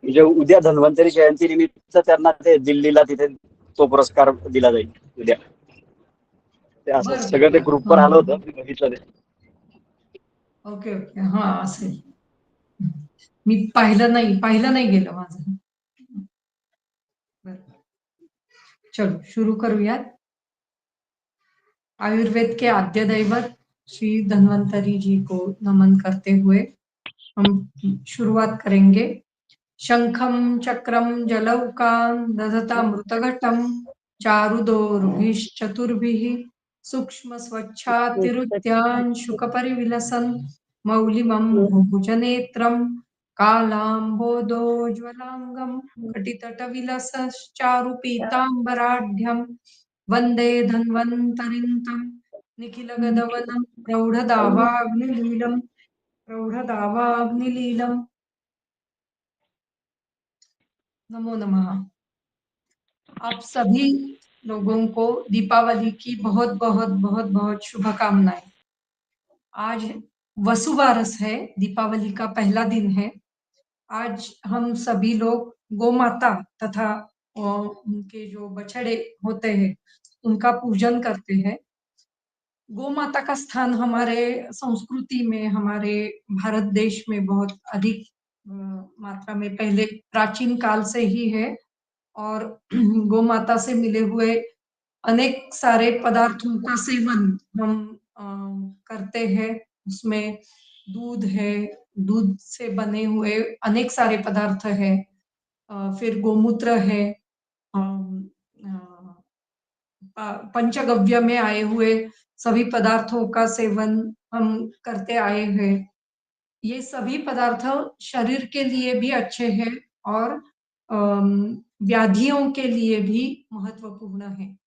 म्हणजे उद्या धन्वंतरी जयंती निमित्त त्यांना ते दिल्लीला तिथे तो पुरस्कार दिला जाईल उद्या. ते असं बर सगळं ते बर. ग्रुपवर आलं होतं, मी बघितलं ते. ओके ओके, हा असेल. मी पाहिलं नहीं गेलं माझं. बरं. चलो शुरू करूयात. आयुर्वेद के आद्य दैवत श्री धन्वंतरी जी को नमन करते हुए हम शुरुआत करेंगे। शंखम चक्रम जलौकान दधतामृतघटम चारुदोर्भिश्चतुर्भिः सूक्ष्म स्वच्छातिरुद्यान शुकपरिविलसन मौलिमं भुभुजनेत्रं कालाम्बोदोज्ज्वलांगं कटितटविलसच्चारुपीताम्बराढ्यं वन्दे धन्वन्तरिं तं निखिलगदवनं प्रौढदावाग्निलीलम्। नमो नमः। आप सभी लोगों को दीपावली की बहुत बहुत बहुत बहुत शुभकामनाएं। आज वसुबारस है, दीपावली का पहला दिन है। आज हम सभी लोग गौ माता तथा उनके जो बछड़े होते हैं उनका पूजन करते हैं। गौ माता का स्थान हमारे संस्कृति में, हमारे भारत देश में बहुत अधिक मात्रा में पहले प्राचीन काल से ही है। और गौ माता से मिले हुए अनेक सारे पदार्थों का सेवन हम करते हैं। उसमें दूध है, दूध से बने हुए अनेक सारे पदार्थ है। फिर गोमूत्र है, पंचगव्य में आए हुए सभी पदार्थों का सेवन हम करते आए हैं। ये सभी पदार्थ शरीर के लिए भी अच्छे हैं और व्याधियों के लिए भी महत्वपूर्ण है।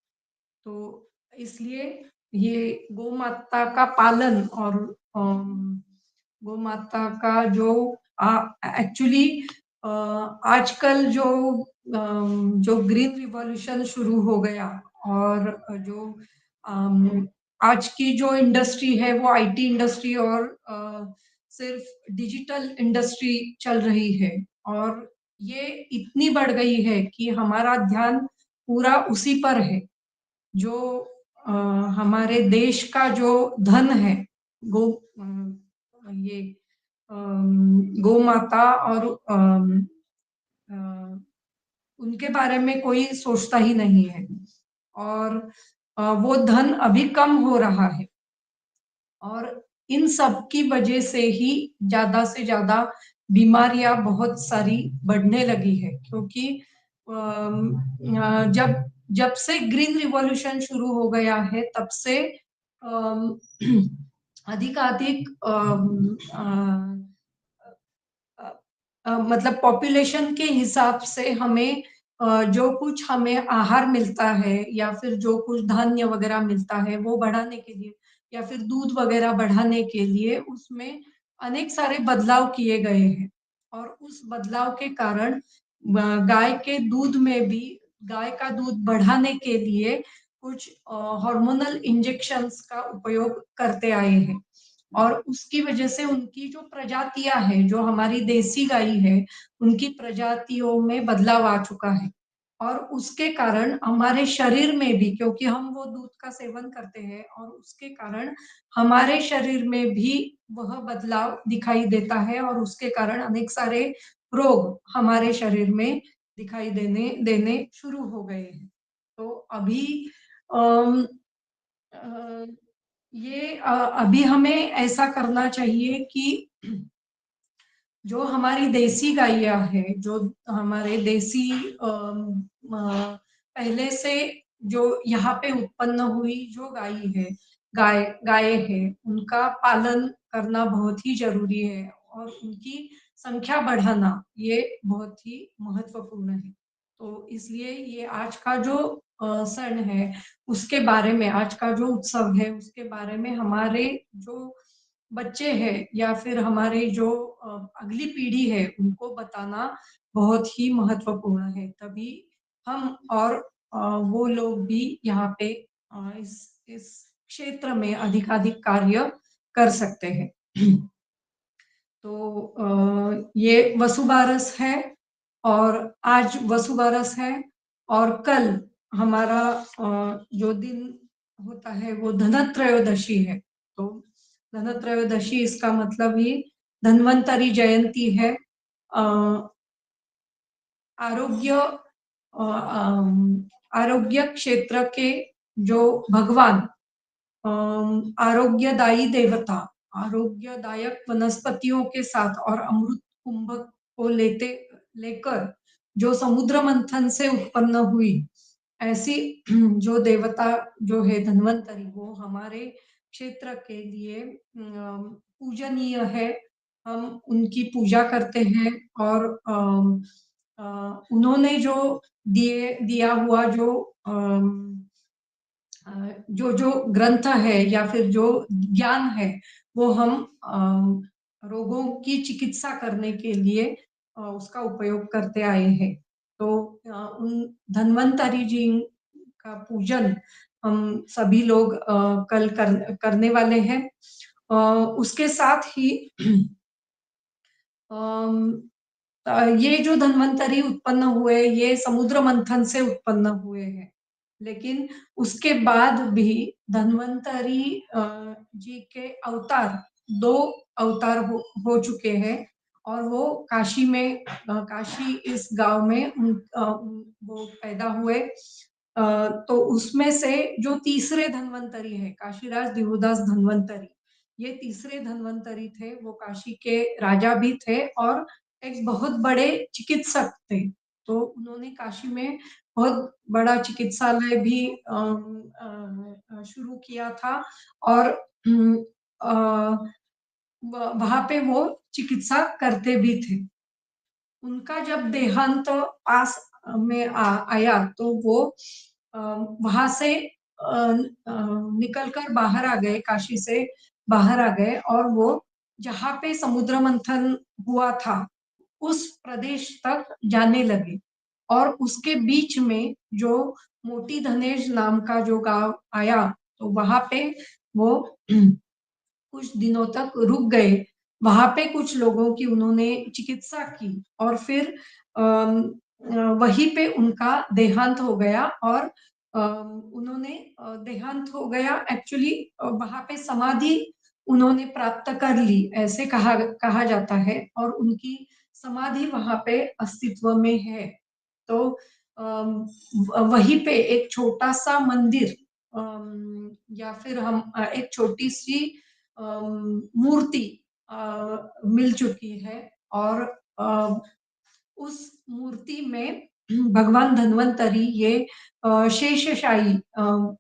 तो इसलिए ये गौ माता का पालन और गौ माता का जो एक्चुअली आजकल जो ग्रीन रिवॉल्यूशन शुरू हो गया और जो आज की जो इंडस्ट्री है वो आईटी इंडस्ट्री और सिर्फ डिजिटल इंडस्ट्री चल रही है। और ये इतनी बढ़ गई है कि हमारा ध्यान पूरा उसी पर है। जो हमारे देश का जो धन है, गो ये गौ माता और उनके बारे में कोई सोचता ही नहीं है। और वो धन अभी कम हो रहा है और इन सब की वजह से ही ज्यादा से ज्यादा बीमारियां बहुत सारी बढ़ने लगी है। क्योंकि जब जब से ग्रीन रिवॉल्यूशन शुरू हो गया है तब से अधिकाधिक मतलब पॉपुलेशन के हिसाब से हमें जो कुछ हमें आहार मिलता है या फिर जो कुछ धान्य वगैरह मिलता है वो बढ़ाने के लिए या फिर दूध वगैरह बढ़ाने के लिए उसमें अनेक सारे बदलाव किए गए हैं। और उस बदलाव के कारण गाय के दूध में भी गाय का दूध बढ़ाने के लिए कुछ हार्मोनल इंजेक्शंस का उपयोग करते आए हैं। और उसकी वजह से उनकी जो प्रजातियां हैं, जो हमारी देसी गाय है, उनकी प्रजातियों में बदलाव आ चुका है। और उसके कारण हमारे शरीर में भी, क्योंकि हम वो दूध का सेवन करते हैं और उसके कारण हमारे शरीर में भी वह बदलाव दिखाई देता है और उसके कारण अनेक सारे रोग हमारे शरीर में दिखाई देने देने शुरू हो गए हैं। तो अभी अम, अ, अभी हमें ऐसा करना चाहिए कि जो हमारी देसी गायें है, जो हमारे देसी पहले से जो यहाँ पे उत्पन्न हुई जो गाय है, उनका पालन करना बहुत ही जरूरी है और उनकी संख्या बढ़ाना ये बहुत ही महत्वपूर्ण है। तो इसलिए ये आज का जो सण है उसके बारे में, आज का जो उत्सव है उसके बारे में हमारे जो बच्चे हैं या फिर हमारे जो अगली पीढ़ी है उनको बताना बहुत ही महत्वपूर्ण है। तभी हम और वो लोग भी यहाँ पे इस क्षेत्र में अधिकाधिक कार्य कर सकते हैं। तो ये वसुबारस है और आज वसुबारस है और कल हमारा जो दिन होता है वो धनत्रयोदशी है। तो धनत्रयोदशी इसका मतलब ही धन्वंतरी जयंती है। आरोग्य आरोग्य क्षेत्र के जो भगवान, आरोग्यदायी देवता, आरोग्यदायक वनस्पतियों के साथ और अमृत कुंभ को लेते लेकर जो समुद्र मंथन से उत्पन्न हुई, ऐसी जो देवता जो है धन्वंतरी, वो हमारे क्षेत्र के लिए पूजनीय है। हम उनकी पूजा करते हैं और उन्होंने जो दिया हुआ जो जो जो ग्रंथ है या फिर जो ज्ञान है, वो हम रोगों की चिकित्सा करने के लिए उसका उपयोग करते आए हैं। तो उन धन्वंतरी जी का पूजन हम सभी लोग कल करने वाले हैं। उसके साथ ही ये जो धन्वंतरी उत्पन्न हुए, ये समुद्र मंथन से उत्पन्न हुए हैं। लेकिन उसके बाद भी धन्वंतरी जी के अवतार, दो अवतार हो चुके हैं और वो काशी में, काशी इस गांव में वो पैदा हुए। तो उसमें से जो तीसरे धन्वंतरी है, काशीराज दिवोदास धन्वंतरी, ये तीसरे धन्वंतरी थे। वो काशी के राजा भी थे और एक बहुत बड़े चिकित्सक थे। तो उन्होंने काशी में बहुत बड़ा चिकित्सालय भी शुरू किया था और वहां पे वो चिकित्सा करते भी थे। उनका जब देहांत पास में आया तो वो वहां से निकलकर बाहर आ गए, काशी से बाहर आ गए और वो जहाँ पे समुद्र मंथन हुआ था उस प्रदेश तक जाने लगे। और उसके बीच में जो मोटी धनेश नाम का जो गांव आया, तो वहां पे वो कुछ दिनों तक रुक गए। वहां पे कुछ लोगों की उन्होंने चिकित्सा की और फिर वहीं पे उनका देहांत हो गया और उन्होंने देहांत हो गया एक्चुअली, वहां पे समाधि उन्होंने प्राप्त कर ली, ऐसे कहा कहा जाता है। और उनकी समाधि वहां पे अस्तित्व में है। तो वहीं पे एक छोटा सा मंदिर, या फिर हम एक छोटी सी मूर्ति मिल चुकी है और उस मूर्ति में भगवान धन्वंतरी ये शेषशायी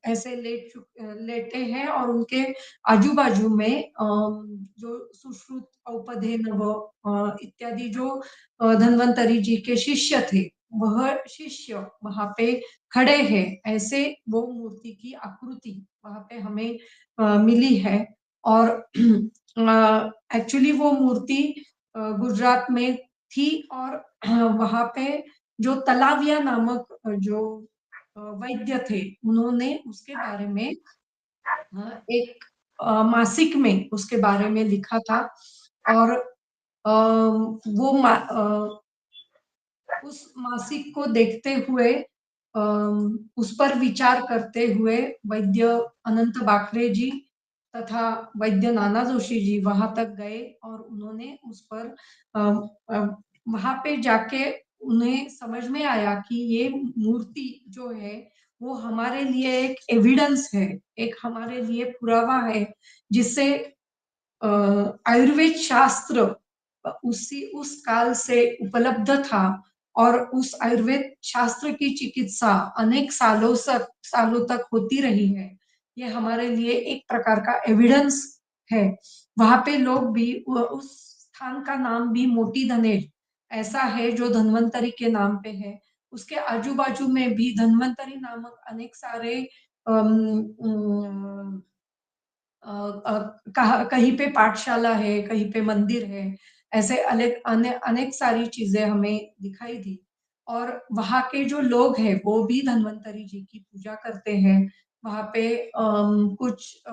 ऐसे लेटे हैं और उनके आजू बाजू में जो सुश्रुत, औपधे, नव इत्यादि जो धन्वंतरी जी के शिष्य थे, वह शिष्य वहां पे खड़े हैं। ऐसे वो मूर्ति की आकृति वहां पे हमें मिली है। और एक्चुअली वो मूर्ति गुजरात में थी और वहां पे जो तलाविया नामक जो वैद्य थे, उन्होंने उसके बारे में एक मासिक में उसके बारे में लिखा था। और वो उस मासिक को देखते हुए, उस पर विचार करते हुए वैद्य अनंत बाखरे जी तथा वैद्य नाना जोशी जी वहां तक गए और उन्होंने उस पर वहां पे जाके उन्हें समझ में आया कि ये मूर्ति जो है वो हमारे लिए एक एविडेंस है, एक हमारे लिए पुरावा है, जिससे आयुर्वेद शास्त्र उसी उस काल से उपलब्ध था। और उस आयुर्वेद शास्त्र की चिकित्सा अनेक सालों तक होती रही है। ये हमारे लिए एक प्रकार का एविडेंस है। वहां पे लोग भी उस स्थान का नाम भी मोटी धनेश ऐसा है जो धन्वंतरी के नाम पे है। उसके आजू बाजू में भी धन्वंतरी नामक अनेक सारे कहीं पे पाठशाला है, कहीं पे मंदिर है, ऐसे अनेक सारी चीजें हमें दिखाई दी। और वहाँ के जो लोग हैं वो भी धन्वंतरी जी की पूजा करते हैं। वहाँ पे कुछ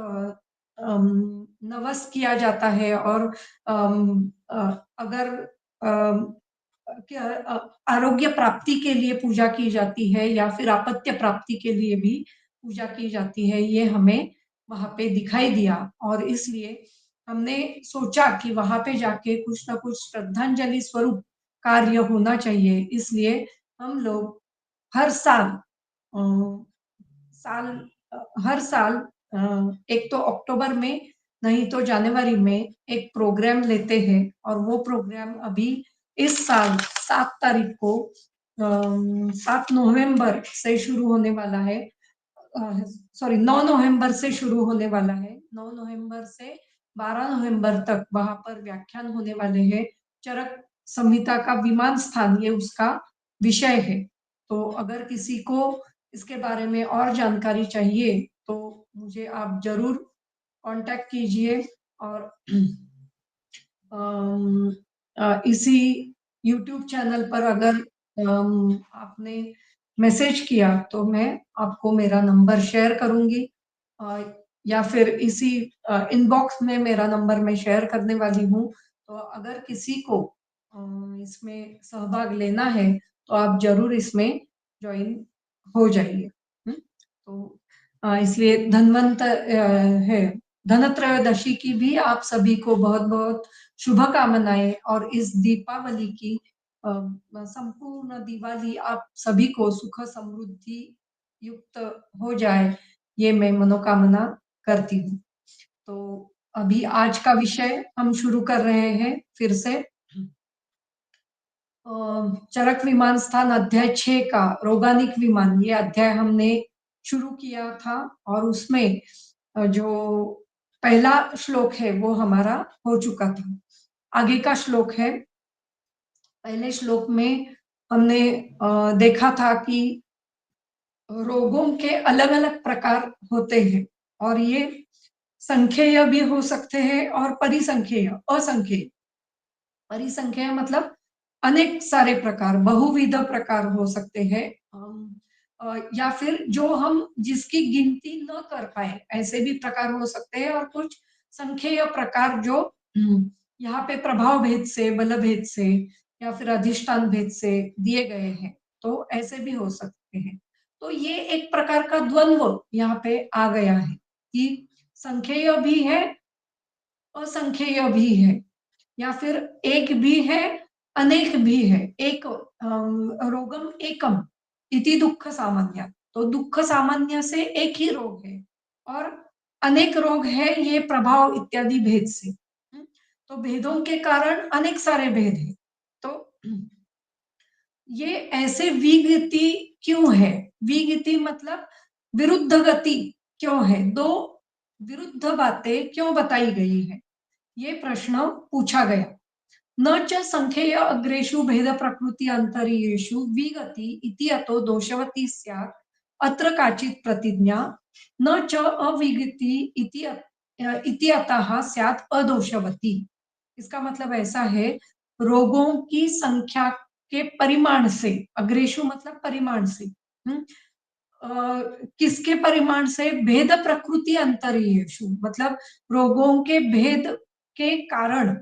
नवस किया जाता है और अगर आरोग्य प्राप्ति के लिए पूजा की जाती है या फिर अपत्य प्राप्ति के लिए भी पूजा की जाती है, ये हमें वहां पे दिखाई दिया। और इसलिए हमने सोचा कि वहां पे जाके कुछ ना कुछ श्रद्धांजलि स्वरूप कार्य होना चाहिए। इसलिए हम लोग हर साल अ, साल हर साल एक तो अक्टूबर में नहीं तो जनवरी में एक प्रोग्राम लेते हैं, और वो प्रोग्राम अभी इस साल 7 तारीख को 7 नवंबर से शुरू होने वाला है। सॉरी 9 नवंबर से शुरू होने वाला है। 9 नवंबर से 12 नवंबर तक वहां पर व्याख्यान होने वाले हैं। चरक संहिता का विमान स्थान, ये उसका विषय है। तो अगर किसी को इसके बारे में और जानकारी चाहिए तो मुझे आप जरूर कांटेक्ट कीजिए। और इसी YouTube चैनल पर अगर आपने मैसेज किया तो मैं आपको मेरा नंबर शेयर करूंगी, या फिर इसी इनबॉक्स में मेरा नंबर मैं शेयर करने वाली हूँ। तो अगर किसी को इसमें सहभाग लेना है तो आप जरूर इसमें ज्वाइन हो जाइए। तो इसलिए है धनत्रयोदशी की भी आप सभी को बहुत बहुत शुभकामनाएं, और इस दीपावली की संपूर्ण दिवाली आप सभी को सुख समृद्धि युक्त हो जाए, ये मैं मनोकामना करती हूँ। तो अभी आज का विषय हम शुरू कर रहे हैं फिर से। चरक विमान स्थान अध्याय 6 का रोगानिक विमान, ये अध्याय हमने शुरू किया था, और उसमें जो पहला श्लोक है वो हमारा हो चुका था। आगे का श्लोक है, पहले श्लोक में हमने देखा था कि रोगों के अलग अलग प्रकार होते हैं, और ये संख्येय भी हो सकते हैं और परिसंख्येय, असंख्येय। परिसंख्येय मतलब अनेक सारे प्रकार, बहुविध प्रकार हो सकते हैं, या फिर जो हम जिसकी गिनती न कर पाए ऐसे भी प्रकार हो सकते हैं। और कुछ संख्येय प्रकार जो यहाँ पे प्रभाव भेद से, बल भेद से या फिर अधिष्ठान भेद से दिए गए हैं, तो ऐसे भी हो सकते हैं। तो ये एक प्रकार का द्वंद्व यहाँ पे आ गया है कि संख्येय भी है, असंख्येय भी है, या फिर एक भी है, अनेक भी है। एक रोगम एकम इति दुख सामान्य, तो दुख सामान्य से एक ही रोग है, और अनेक रोग है ये प्रभाव इत्यादि भेद से। तो भेदों के कारण अनेक सारे भेद है। तो ये ऐसे विगति क्यों है? विगति मतलब विरुद्ध गति क्यों है? दो विरुद्ध बातें क्यों बताई गई है, ये प्रश्न पूछा गया। न च संख्येय अग्रेषु भेद प्रकृति अंतरीयेषु विगति इति अतो दोषवती स्यात् अत्र काचित् प्रतिज्ञा, न च अविगति इति अतः स्यात् अदोषवती। इसका मतलब ऐसा है, रोगों की संख्या के परिमाण से, अग्रेषु मतलब परिमाण से, किसके परिमाण से? भेद प्रकृति अंतरीयेषु मतलब रोगों के भेद के कारण,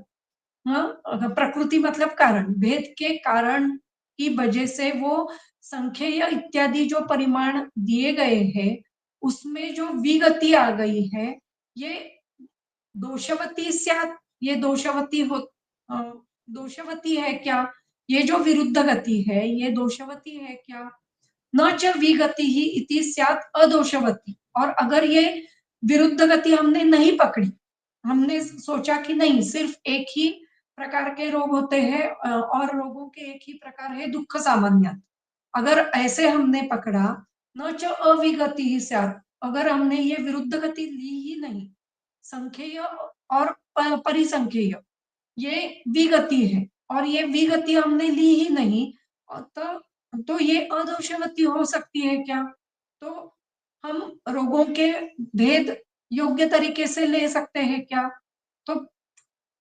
प्रकृति मतलब कारण, भेद के कारण की वजह से वो संख्येय इत्यादि जो परिमाण दिए गए हैं उसमें जो विगति आ गई है, ये दोषवती स्यात्, ये दोषवती दोषवती है क्या? ये जो विरुद्ध गति है ये दोषवती है क्या? न च विगति ही इति स्यात् अदोषवती। और अगर ये विरुद्ध गति हमने नहीं पकड़ी, हमने सोचा कि नहीं सिर्फ एक ही प्रकार के रोग होते हैं और रोगों के एक ही प्रकार है दुख सामान्य, अगर ऐसे हमने पकड़ा, न च अविगति ही स्यात्, अगर हमने ये विरुद्ध गति ली ही नहीं, संख्येय और परिसंख्येय ये विगति है, और ये विगति हमने ली ही नहीं, तो ये अदोषवती हो सकती है क्या? तो हम रोगों के भेद योग्य तरीके से ले सकते हैं क्या? तो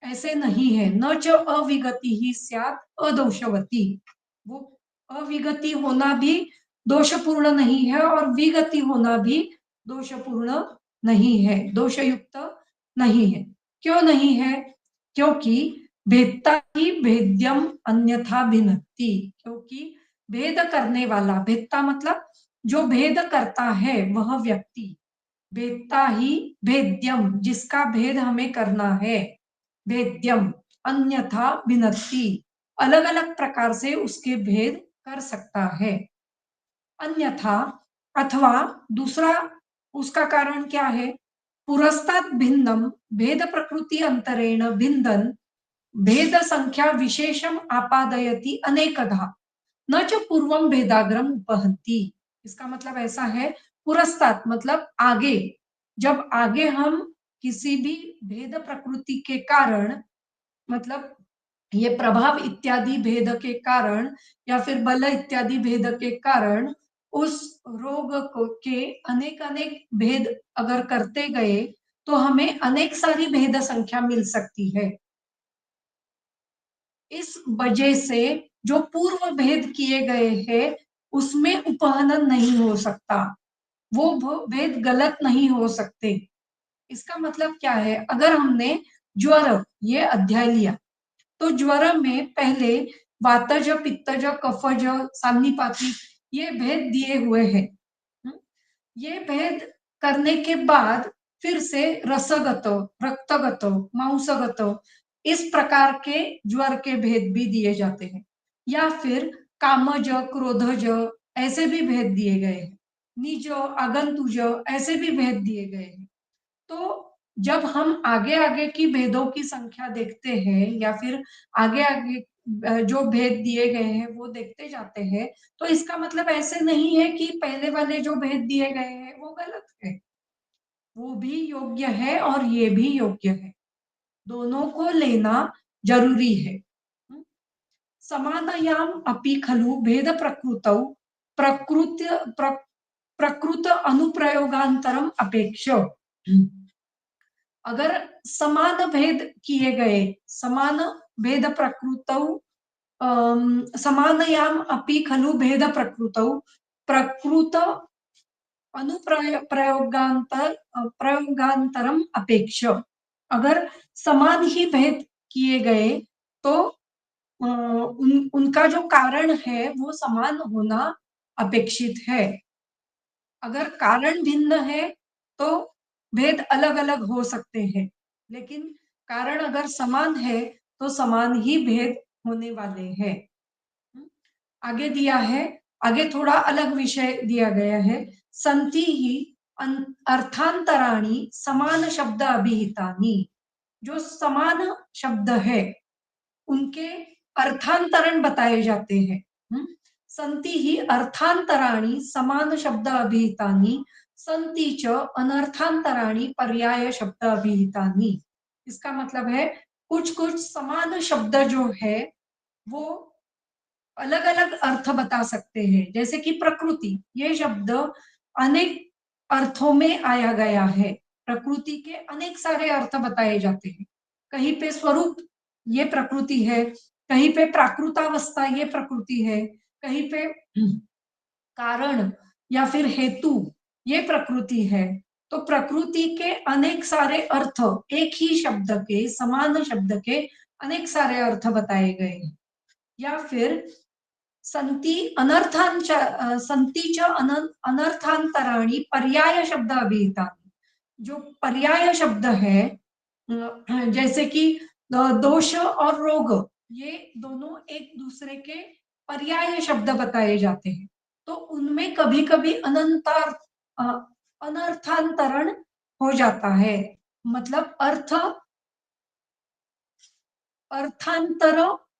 ऐसे नहीं है। न च अविगति ही स्यात् अदोषवती, वो अविगति होना भी दोषपूर्ण नहीं है और विगति होना भी दोषपूर्ण नहीं है, दोषयुक्त नहीं है। क्यों नहीं है? क्योंकि भेदता ही भेद्यम अन्यथा भिन्नति, क्योंकि भेद करने वाला, भेदता मतलब जो भेद करता है वह व्यक्ति, भेदता ही भेद्यम जिसका भेद हमें करना है, भेद्यम अन्यथा भिन्नति अलग अलग प्रकार से उसके भेद कर सकता है। अन्यथा अथवा दूसरा उसका कारण क्या है, पुरस्तात् भिन्नम भेद प्रकृति अंतरेण भिन्दन् भेद संख्या विशेषम आपादयति अनेकधा न च पूर्वम भेदाग्रम उपहन्ति। इसका मतलब ऐसा है, पुरस्तात् मतलब आगे, जब आगे हम किसी भी भेद प्रकृति के कारण, मतलब ये प्रभाव इत्यादि भेद के कारण या फिर बल इत्यादि भेद के कारण उस रोग को के अनेक अनेक भेद अगर करते गए तो हमें अनेक सारी भेद संख्या मिल सकती है। इस वजह से जो पूर्व भेद किए गए हैं उसमें उपहनन नहीं हो सकता, वो भेद गलत नहीं हो सकते। इसका मतलब क्या है, अगर हमने ज्वर ये अध्याय लिया तो ज्वर में पहले वातज, पित्तज, कफज, सान्निपाती ये भेद दिए हुए हैं। ये भेद करने के बाद फिर से रसगत, रक्तगत, मांसगत इस प्रकार के ज्वर के भेद भी दिए जाते हैं, या फिर कामज, क्रोधज ऐसे भी भेद दिए गए हैं, निज, आगंतुज ऐसे भी भेद दिए गए हैं। तो जब हम आगे आगे की भेदों की संख्या देखते हैं या फिर आगे आगे जो भेद दिए गए हैं वो देखते जाते हैं, तो इसका मतलब ऐसे नहीं है कि पहले वाले जो भेद दिए गए हैं वो गलत है, वो भी योग्य है और ये भी योग्य है, दोनों को लेना जरूरी है। समानयाम अपि खलु भेद प्रकृतौ प्रकृत अनुप्रयोगांतरम अपेक्ष। अगर समान भेद किए गए, समान भेद प्रकृतौ समानयाम अपि खलु भेद प्रकृतौ प्रकृत प्रयोगांतरम अपेक्ष। अगर समान ही भेद किए गए तो उनका जो कारण है वो समान होना अपेक्षित है। अगर कारण भिन्न है तो भेद अलग अलग हो सकते हैं, लेकिन कारण अगर समान है तो समान ही भेद होने वाले हैं। आगे दिया है, आगे थोड़ा अलग विषय दिया गया है, संति ही अर्थांतराणी समान शब्द अभिहितानी। जो समान शब्द है उनके अर्थांतरण बताए जाते हैं। संति ही अर्थांतराणी समान शब्द अभिहितानी संति च अनर्थांतराणी पर्याय शब्द अभिहितानी। इसका मतलब है कुछ कुछ समान शब्द जो है वो अलग अलग अर्थ बता सकते हैं, जैसे कि प्रकृति ये शब्द अनेक अर्थों में आया गया है, प्रकृति के अनेक सारे अर्थ बताए जाते हैं। कहीं पे स्वरूप ये प्रकृति है, कहीं पे प्राकृतावस्था ये प्रकृति है, कहीं पे कारण या फिर हेतु ये प्रकृति है। तो प्रकृति के अनेक सारे अर्थ, एक ही शब्द के, समान शब्द के अनेक सारे अर्थ बताए गए हैं। या फिर संति च अनर्थांतराणी पर्याय शब्द अभिहिता। जो पर्याय शब्द है जैसे कि दोष और रोग ये दोनों एक दूसरे के पर्याय शब्द बताए जाते हैं, तो उनमें कभी कभी अनर्थांतरण हो जाता है, मतलब अर्थांतर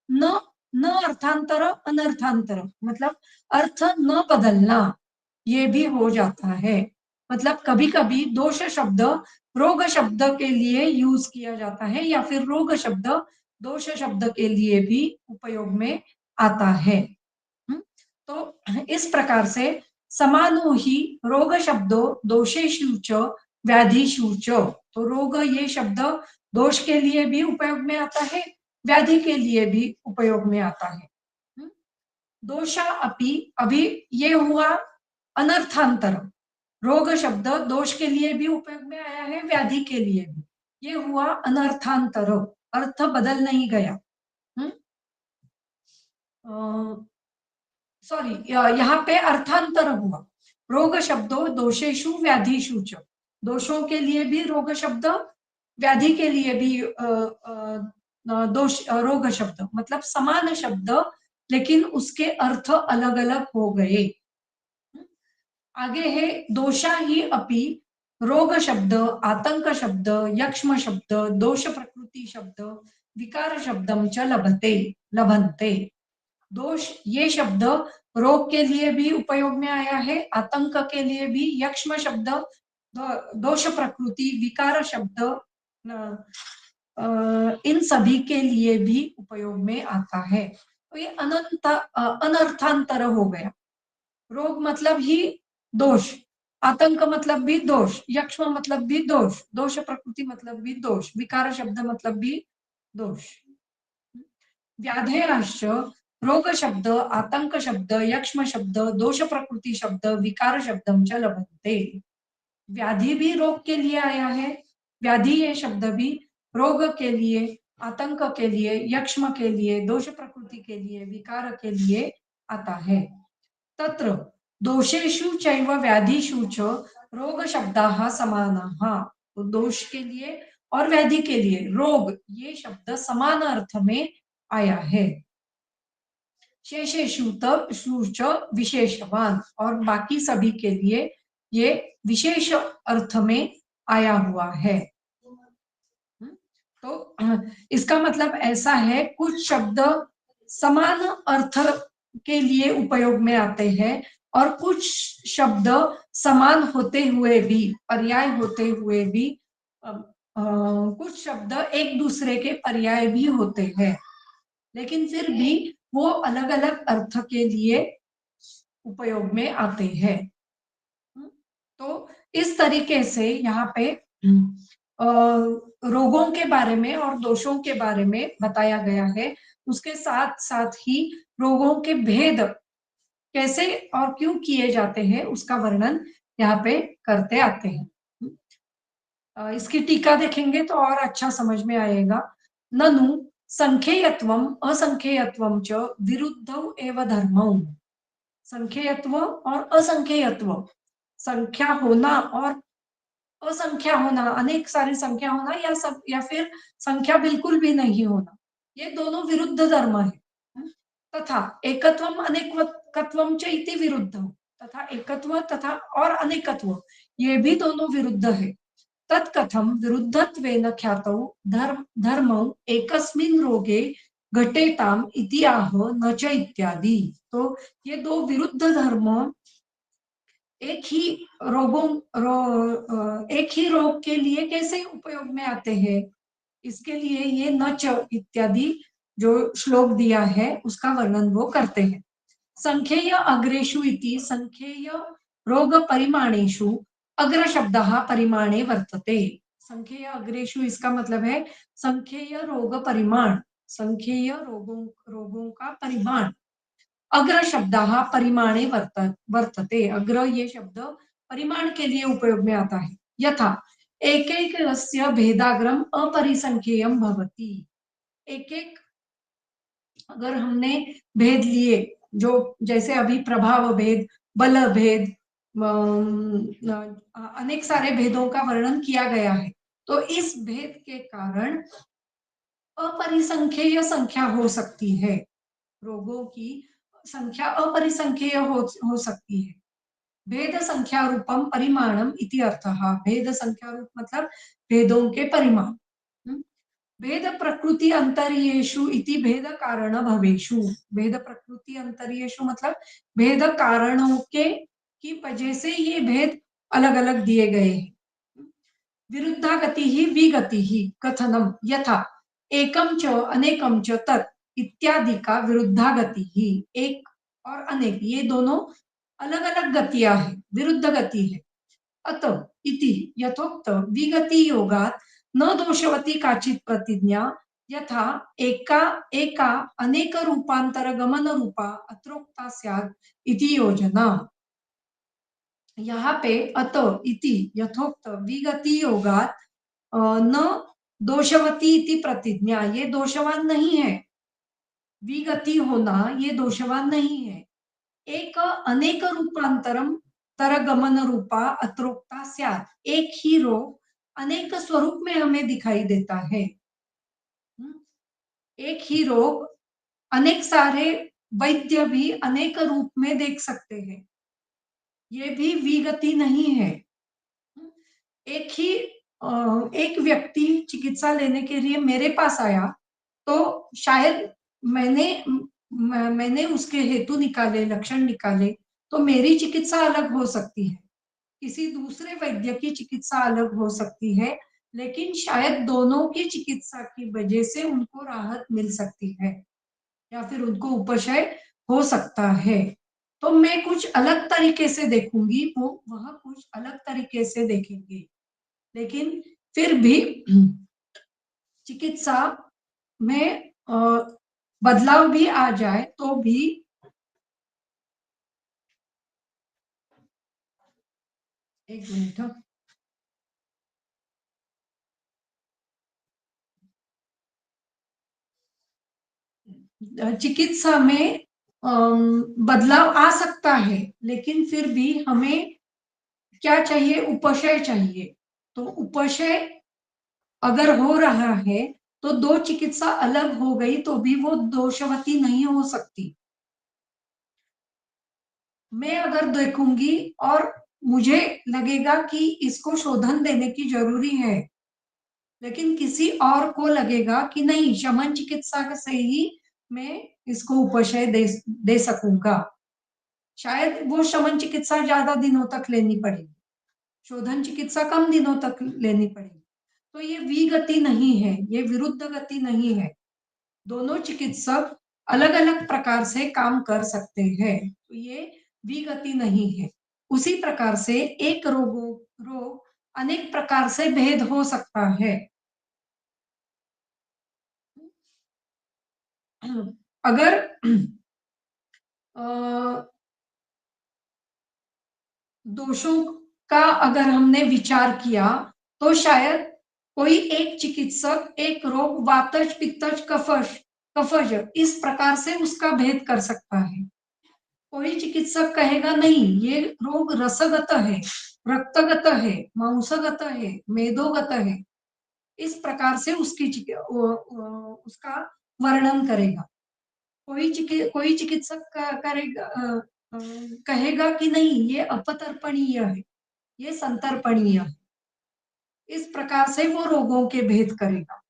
न न अर्थांतर अनर्थांतर, मतलब अर्थ न बदलना ये भी हो जाता है। मतलब कभी कभी दोष शब्द रोग शब्द के लिए यूज किया जाता है या फिर रोग शब्द दोष शब्द के लिए भी उपयोग में आता है। तो इस प्रकार से समानो ही रोग शब्दों दोषेषु च व्याधिषु च। तो रोग ये शब्द दोष के लिए भी उपयोग में आता है, व्याधि के लिए भी उपयोग में आता है। दोषा अपि, अभी ये हुआ अनर्थांतर, रोग शब्द दोष के लिए भी उपयोग में आया है, व्याधि के लिए भी, ये हुआ अनर्थांतर, अर्थ बदल नहीं गया। सॉरी, यहाँ पे अर्थांतर हुआ। रोग शब्दों दोषेषु व्याधिषु च, दोषों के लिए भी रोग शब्द, व्याधि के लिए भी दोष रोग शब्द, मतलब समान शब्द लेकिन उसके अर्थ अलग अलग हो गए। आगे है दोषा ही अपि रोग शब्द, आतंक शब्द, यक्ष्म शब्द, दोष प्रकृति शब्द, विकार शब्दम च लभते लभन्ते। दोष ये शब्द रोग के लिए भी उपयोग में आया है, आतंक के लिए भी, यक्ष्म शब्द, दोष प्रकृति, विकार शब्द इन सभी के लिए भी उपयोग में आता है। तो ये अनर्थांतर हो गया। रोग मतलब ही दोष, आतंक मतलब भी दोष, यक्ष्म मतलब भी दोष, दोष प्रकृति मतलब भी दोष, विकार शब्द मतलब भी दोष। व्याधेश्च रोग शब्द, आतंक शब्द, यक्ष्म शब्द, दोष प्रकृति शब्द, विकार शब्दम च लभन्ते। व्याधि भी रोग के लिए आया है, व्याधि ये शब्द भी रोग के लिए, आतंक के लिए, यक्ष्म के लिए, दोष प्रकृति के लिए, विकार के लिए आता है। तत्र दोषेषु चैव व्याधिषु च रोग शब्दाः समानाः। तो दोष के लिए और व्याधि के लिए रोग ये शब्द समान अर्थ में आया है। शेषेषु च विशेषवान, और बाकी सभी के लिए ये विशेष अर्थ में आया हुआ है। तो इसका मतलब ऐसा है, कुछ शब्द समान अर्थ के लिए उपयोग में आते हैं और कुछ शब्द समान होते हुए भी, पर्याय होते हुए भी, कुछ शब्द एक दूसरे के पर्याय भी होते हैं, लेकिन फिर भी वो अलग अलग अर्थ के लिए उपयोग में आते हैं। तो इस तरीके से यहाँ पे रोगों के बारे में और दोषों के बारे में बताया गया है। उसके साथ साथ ही रोगों के भेद कैसे और क्यों किए जाते हैं उसका वर्णन यहाँ पे करते आते हैं। इसकी टीका देखेंगे तो और अच्छा समझ में आएगा। ननु संख्येयत्वम असंख्येयत्वम च विरुद्धौ एव धर्मौ। संख्येयत्व और असंख्येयत्व, संख्या होना और असंख्या होना, अनेक सारी संख्या होना या फिर संख्या बिल्कुल भी नहीं होना, ये दोनों विरुद्ध धर्म है। तथा एकत्वम अनेकत्वम च इति विरुद्ध, तथा एकत्व तथा और अनेकत्व ये भी दोनों विरुद्ध है। तत्कथम विरुद्धत्वेन ख्यातौ धर्मौ एकस्मिन् रोगे घटेताम इति आह न च इत्यादि। तो ये दो विरुद्ध धर्म एक ही एक ही रोग के लिए कैसे उपयोग में आते हैं, इसके लिए ये नच इत्यादि जो श्लोक दिया है उसका वर्णन वो करते हैं। संख्येय अग्रेषु इति संख्येय रोग परिमाणेषु अग्र शब्दः परिमाणे वर्तते। संख्येय अग्रेषु इसका मतलब है संख्येय रोग परिमाण, संख्येय रोगों का परिमाण। अग्र शब्दः परिमाणे वर्तते, अग्र ये शब्द परिमाण के लिए उपयोग में आता है। यथा एकैकस्य भेदाग्रम अपरिसंख्येयं भवति। एक एक अगर हमने भेद लिए, जो जैसे अभी प्रभाव भेद, बल भेद, अनेक सारे भेदों का वर्णन किया गया है, तो इस भेद के कारण अपरिसंख्येय संख्या हो सकती है, रोगों की संख्या अपरिसंख्येय हो सकती है। भेद संख्या रूपम परिमाणम इति अर्थः। भेद संख्या रूप मतलब भेदों के परिमाण। भेद प्रकृति अंतर्येषु इति भेद कारण भवेषु। भेद प्रकृति अंतर्येषु मतलब भेद कारणों के की वजह से ये भेद अलग अलग दिए गए हैं। विरुद्धा गति ही विगति ही कथनम यथा एकम च अनेकम च तत् इत्यादि का विरुद्धा गति ही, एक और अनेक ये दोनों अलग अलग गतियां हैं, विरुद्ध गति है। अतः इति यथोक्त विगति योगात् न दोषवती काचित प्रतिज्ञा यथा एका एका अनेक रूपांतर गमन रूपा अत्रोक्ता स्यात् इति योजना। यहाँ पे अत इति यथोक्त विगति योगात् न दोषवती इति प्रतिज्ञा, ये दोषवान नहीं है। विगति होना ये दोषवान नहीं है। एक अनेक रूपांतरम तरगमन रूपा अत्रोक्ता स्यात्, एक ही रोग अनेक स्वरूप में हमें दिखाई देता है। एक ही रोग अनेक सारे वैद्य भी अनेक रूप में देख सकते हैं, ये भी विगति नहीं है। एक ही एक व्यक्ति चिकित्सा लेने के लिए मेरे पास आया, तो शायद मैंने उसके हेतु निकाले, लक्षण निकाले, तो मेरी चिकित्सा अलग हो सकती है, किसी दूसरे वैद्य की चिकित्सा अलग हो सकती है, लेकिन शायद दोनों की चिकित्सा की वजह से उनको राहत मिल सकती है या फिर उनको उपशय हो सकता है। तो मैं कुछ अलग तरीके से देखूंगी, वह कुछ अलग तरीके से देखेंगे, लेकिन फिर भी चिकित्सा में बदलाव भी आ जाए तो भी एक मिनट, चिकित्सा में बदलाव आ सकता है, लेकिन फिर भी हमें क्या चाहिए, उपशय चाहिए। तो उपशय अगर हो रहा है तो दो चिकित्सा अलग हो गई तो भी वो दोषवती नहीं हो सकती। मैं अगर देखूंगी और मुझे लगेगा कि इसको शोधन देने की जरूरी है, लेकिन किसी और को लगेगा कि नहीं, शमन चिकित्सा से ही मैं इसको उपशय दे सकूंगा, शायद वो शमन चिकित्सा ज्यादा दिनों तक लेनी पड़ेगी, शोधन चिकित्सा कम दिनों तक लेनी पड़ेगी। तो ये विगति नहीं है, ये विरुद्ध गति नहीं है, दोनों चिकित्सक अलग अलग प्रकार से काम कर सकते हैं, तो ये विगति नहीं है। उसी प्रकार से एक रोग अनेक प्रकार से भेद हो सकता है। अगर दोषों का अगर हमने विचार किया तो शायद कोई एक चिकित्सक एक रोग वातज पित्तज कफज इस प्रकार से उसका भेद कर सकता है। कोई चिकित्सक कहेगा नहीं, ये रोग रसगत है, रक्तगत है, मांसगत है, मेदोगत है, इस प्रकार से उसका वर्णन करेगा। कोई चिकित्सक करेगा कहेगा कि नहीं, ये अपतर्पणीय है, ये संतर्पणीय है, इस प्रकार से वो रोगों के भेद करेगा।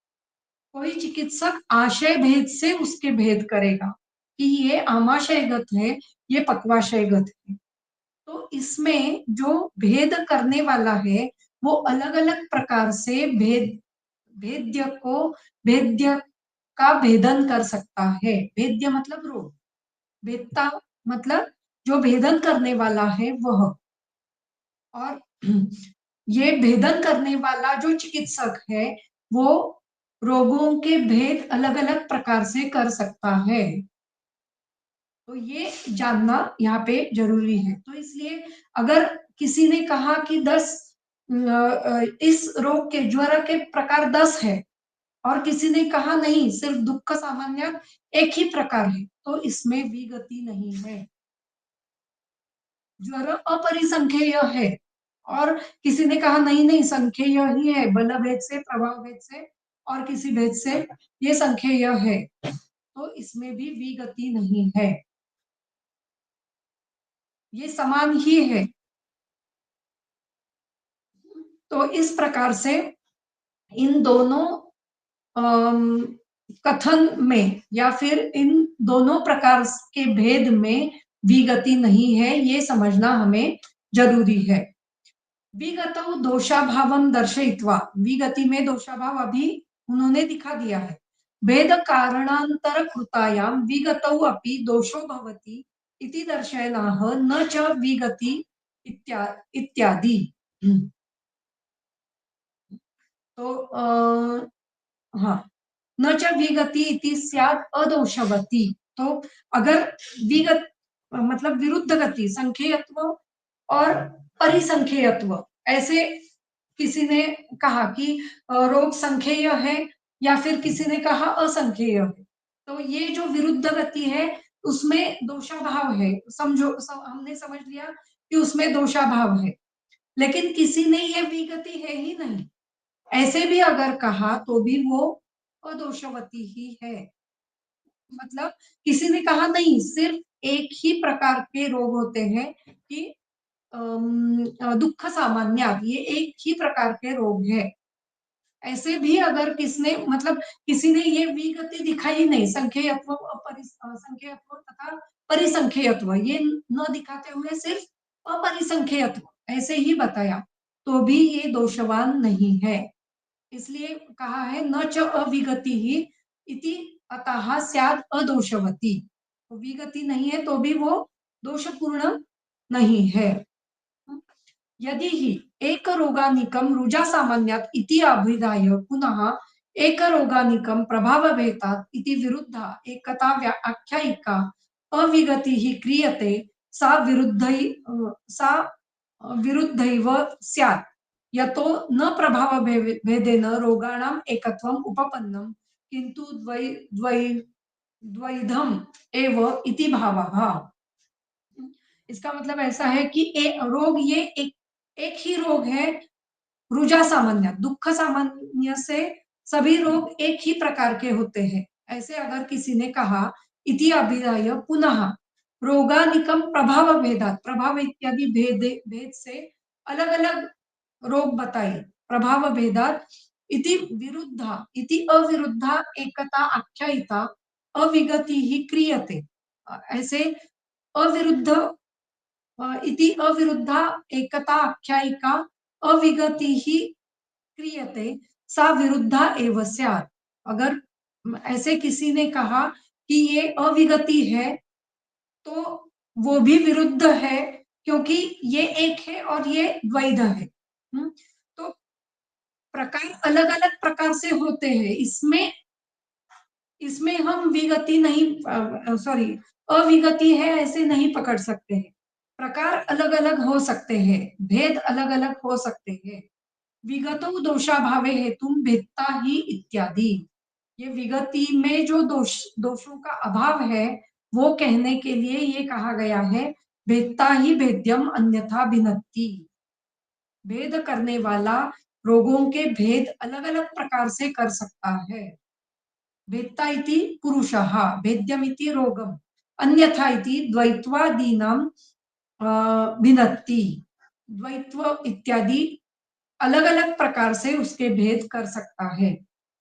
कोई चिकित्सक आशय भेद से उसके भेद करेगा कि ये आमाशयगत है, ये पक्वाशयगत है। तो इसमें जो भेद करने वाला है वो अलग अलग प्रकार से भेद्य का भेदन कर सकता है। भेद्य मतलब रोग, भेदता मतलब जो भेदन करने वाला है वह। और ये भेदन करने वाला जो चिकित्सक है वो रोगों के भेद अलग अलग प्रकार से कर सकता है। तो ये जानना यहाँ पे जरूरी है। तो इसलिए अगर किसी ने कहा कि 10 इस रोग के ज्वर के प्रकार 10 है और किसी ने कहा नहीं, सिर्फ दुख सामान्य एक ही प्रकार है, तो इसमें विगति नहीं है। ज्वर अपरिसंख्येय है और किसी ने कहा नहीं नहीं संख्येय ही है, बल भेद से, प्रभाव भेद से और किसी भेद से ये संख्येय है, तो इसमें भी विगति नहीं है, ये समान ही है। तो इस प्रकार से इन दोनों कथन में या फिर इन दोनों प्रकार के भेद में विगति नहीं है, ये समझना हमें जरूरी है। विगतौ दोषाभावम दर्शयित्वा, विगति में दोषाभाव अभी उन्होंने दिखा दिया है। भेद कारणांतर कृतायां विगतौ अपि दोषो भवति इति दर्शयनाह न च विगति इत्यादि। तो हाँ, न च विगति इति स्यात् अदोषवती। तो अगर विगत मतलब विरुद्ध गति, संख्येयत्व और परिसंख्येयत्व, ऐसे किसी ने कहा कि रोग संख्येय है या फिर किसी ने कहा असंख्येय है। तो ये जो विरुद्ध गति है उसमें दोषाभाव है। हमने समझ लिया कि उसमें दोषाभाव है, लेकिन किसी ने ये विगति है ही नहीं, ऐसे भी अगर कहा तो भी वो अदोषवती ही है। मतलब किसी ने कहा नहीं, सिर्फ एक ही प्रकार के रोग होते हैं कि दुख सामान्य, ये एक ही प्रकार के रोग है। ऐसे भी अगर किसने मतलब किसी ने ये विगति दिखाई नहीं, संख्येयत्व संख्येयत्व तथा परिसंख्येयत्व ये न दिखाते हुए सिर्फ अपरिसंख्येयत्व ऐसे ही बताया, तो भी ये दोषवान नहीं है। इसलिए कहा है न च अविगति ही इति अतः स्याद अदोषवती। विगति नहीं है तो भी वो दोषपूर्ण नहीं है। यदि हि एकरोगानिकं रुजासामान्यात् इति अभिधाय पुनः एकरोगानिकं प्रभावभेदात् इति विरुद्धा एकता आख्यायिका अविगतिः क्रियते सा विरुद्धैव स्यात्। यतो न प्रभावभेदेन रोगाणाम् एकत्वम् उपपन्नं किन्तु द्वैधम एव इति भावः। इसका मतलब ऐसा है कि रोग ये एक ही रोग है, रुजा सामान्य, दुख सामान्य से सभी रोग एक ही प्रकार के होते हैं। ऐसे अगर किसी ने कहा इति अभिधाय पुनः रोगानिकम प्रभाव भेदात, प्रभाव इत्यादि भेद से अलग अलग रोग बताए, प्रभाव भेदात इति विरुद्धा इति अविरुद्धा एकता आख्यायिता अविगति ही क्रियते। ऐसे अविरुद्ध इति अविरुद्धा एकता आख्यायिका अविगति ही क्रियते सा विरुद्धा एव स्यात्। अगर ऐसे किसी ने कहा कि ये अविगति है तो वो भी विरुद्ध है, क्योंकि ये एक है और ये द्वैध है। तो प्रकार अलग अलग प्रकार से होते हैं, इसमें हम विगति नहीं सॉरी अविगति है ऐसे नहीं पकड़ सकते हैं। प्रकार अलग अलग हो सकते हैं, भेद अलग अलग हो सकते हैं। विगतो दोषाभावे हेतुम भेदता ही इत्यादि। ये विगति में जो दोषों का अभाव है वो कहने के लिए ये कहा गया है भेदता ही भेद्यम अन्यथा भिन्नति। भेद करने वाला रोगों के भेद अलग अलग प्रकार से कर सकता है। भेदता इति पुरुषः, भेद्यम इति रोगम, अन्यथा इति द्वैत्वादीनां भिन्नति। द्वैत्व इत्यादि अलग अलग प्रकार से उसके भेद कर सकता है।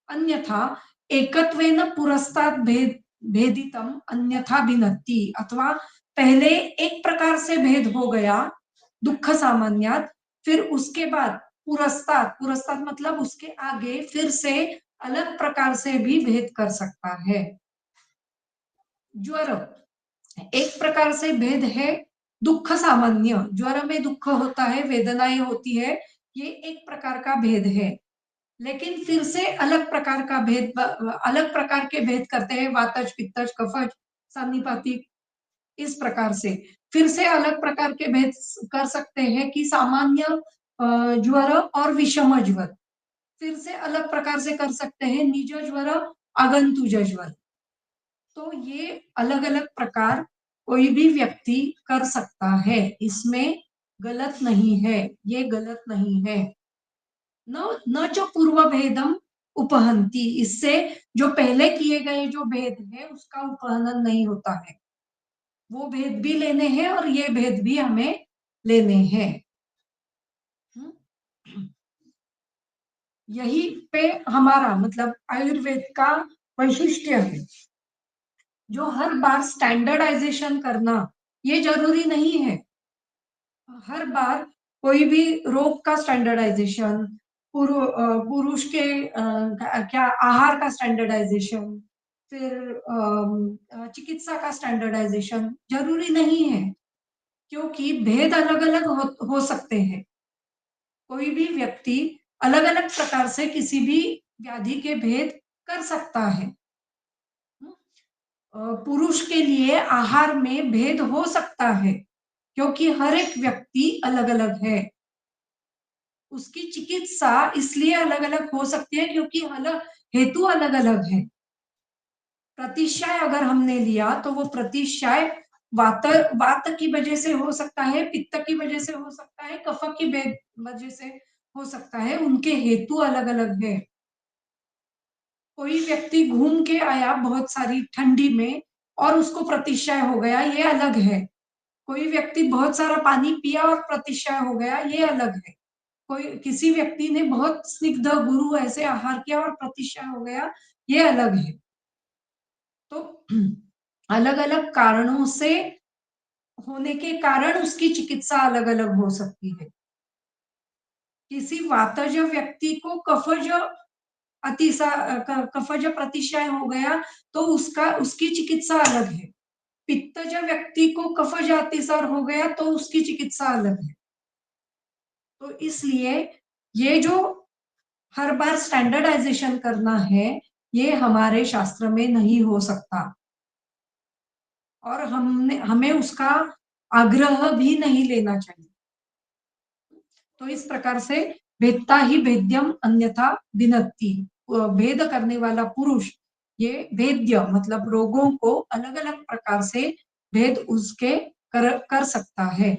अन्यथा एकत्वेन पुरस्तात् भेदितम अन्यथा भिन्नति, अथवा पहले एक प्रकार से भेद हो गया दुख सामान्यात, फिर उसके बाद पुरस्तात्, पुरस्तात् मतलब उसके आगे फिर से अलग प्रकार से भी भेद कर सकता है। ज्वर एक प्रकार से भेद है दुख सामान्य, ज्वर में दुख होता है, वेदनाएं होती है, ये एक प्रकार का भेद है। लेकिन फिर से अलग प्रकार का भेद, अलग प्रकार के भेद करते हैं, वातज, पित्तज, कफज, सान्निपातिक, इस प्रकार से फिर से अलग प्रकार के भेद कर सकते हैं कि सामान्य ज्वर और विषम ज्वर, फिर से अलग प्रकार से कर सकते हैं निज ज्वर, आगंतुज ज्वर। तो ये अलग अलग प्रकार कोई भी व्यक्ति कर सकता है, इसमें गलत नहीं है, ये गलत नहीं है। न जो पूर्व भेदम उपहंती, इससे जो पहले किए गए जो भेद है उसका उपहनन नहीं होता है। वो भेद भी लेने हैं और ये भेद भी हमें लेने हैं। यही पे हमारा मतलब आयुर्वेद का वैशिष्ट्य है। जो हर बार स्टैंडर्डाइजेशन करना ये जरूरी नहीं है। हर बार कोई भी रोग का स्टैंडर्डाइजेशन, पुरुष के क्या आहार का स्टैंडर्डाइजेशन, फिर चिकित्सा का स्टैंडर्डाइजेशन जरूरी नहीं है, क्योंकि भेद अलग अलग हो सकते हैं। कोई भी व्यक्ति अलग अलग प्रकार से किसी भी व्याधि के भेद कर सकता है। पुरुष के लिए आहार में भेद हो सकता है, क्योंकि हर एक व्यक्ति अलग अलग है। उसकी चिकित्सा इसलिए अलग अलग हो सकती है क्योंकि अलग हेतु अलग अलग है। प्रतिशय अगर हमने लिया तो वो प्रतिशय वात वात की वजह से हो सकता है, पित्त की वजह से हो सकता है, कफ की वजह से हो सकता है, उनके हेतु अलग अलग है। कोई व्यक्ति घूम के आया बहुत सारी ठंडी में और उसको प्रतिशय हो गया, ये अलग है। कोई व्यक्ति बहुत सारा पानी पिया और प्रतिशय हो गया, ये अलग है। कोई किसी व्यक्ति ने बहुत स्निग्ध गुरु ऐसे आहार किया और प्रतिशय हो गया, ये अलग है। तो अलग अलग कारणों से होने के कारण उसकी चिकित्सा अलग अलग हो सकती है। किसी वातज व्यक्ति को कफज कफज प्रतिशय हो गया तो उसकी चिकित्सा अलग है। पित्तज व्यक्ति को कफज अतिसार हो गया तो उसकी चिकित्सा अलग है। तो इसलिए ये जो हर बार स्टैंडर्डाइजेशन करना है, ये हमारे शास्त्र में नहीं हो सकता और हमें उसका आग्रह भी नहीं लेना चाहिए। तो इस प्रकार से भेदता ही भेद्यम अन्यथा विनत्ति, भेद करने वाला पुरुष ये भेद्य मतलब रोगों को अलग अलग प्रकार से भेद उसके कर सकता है।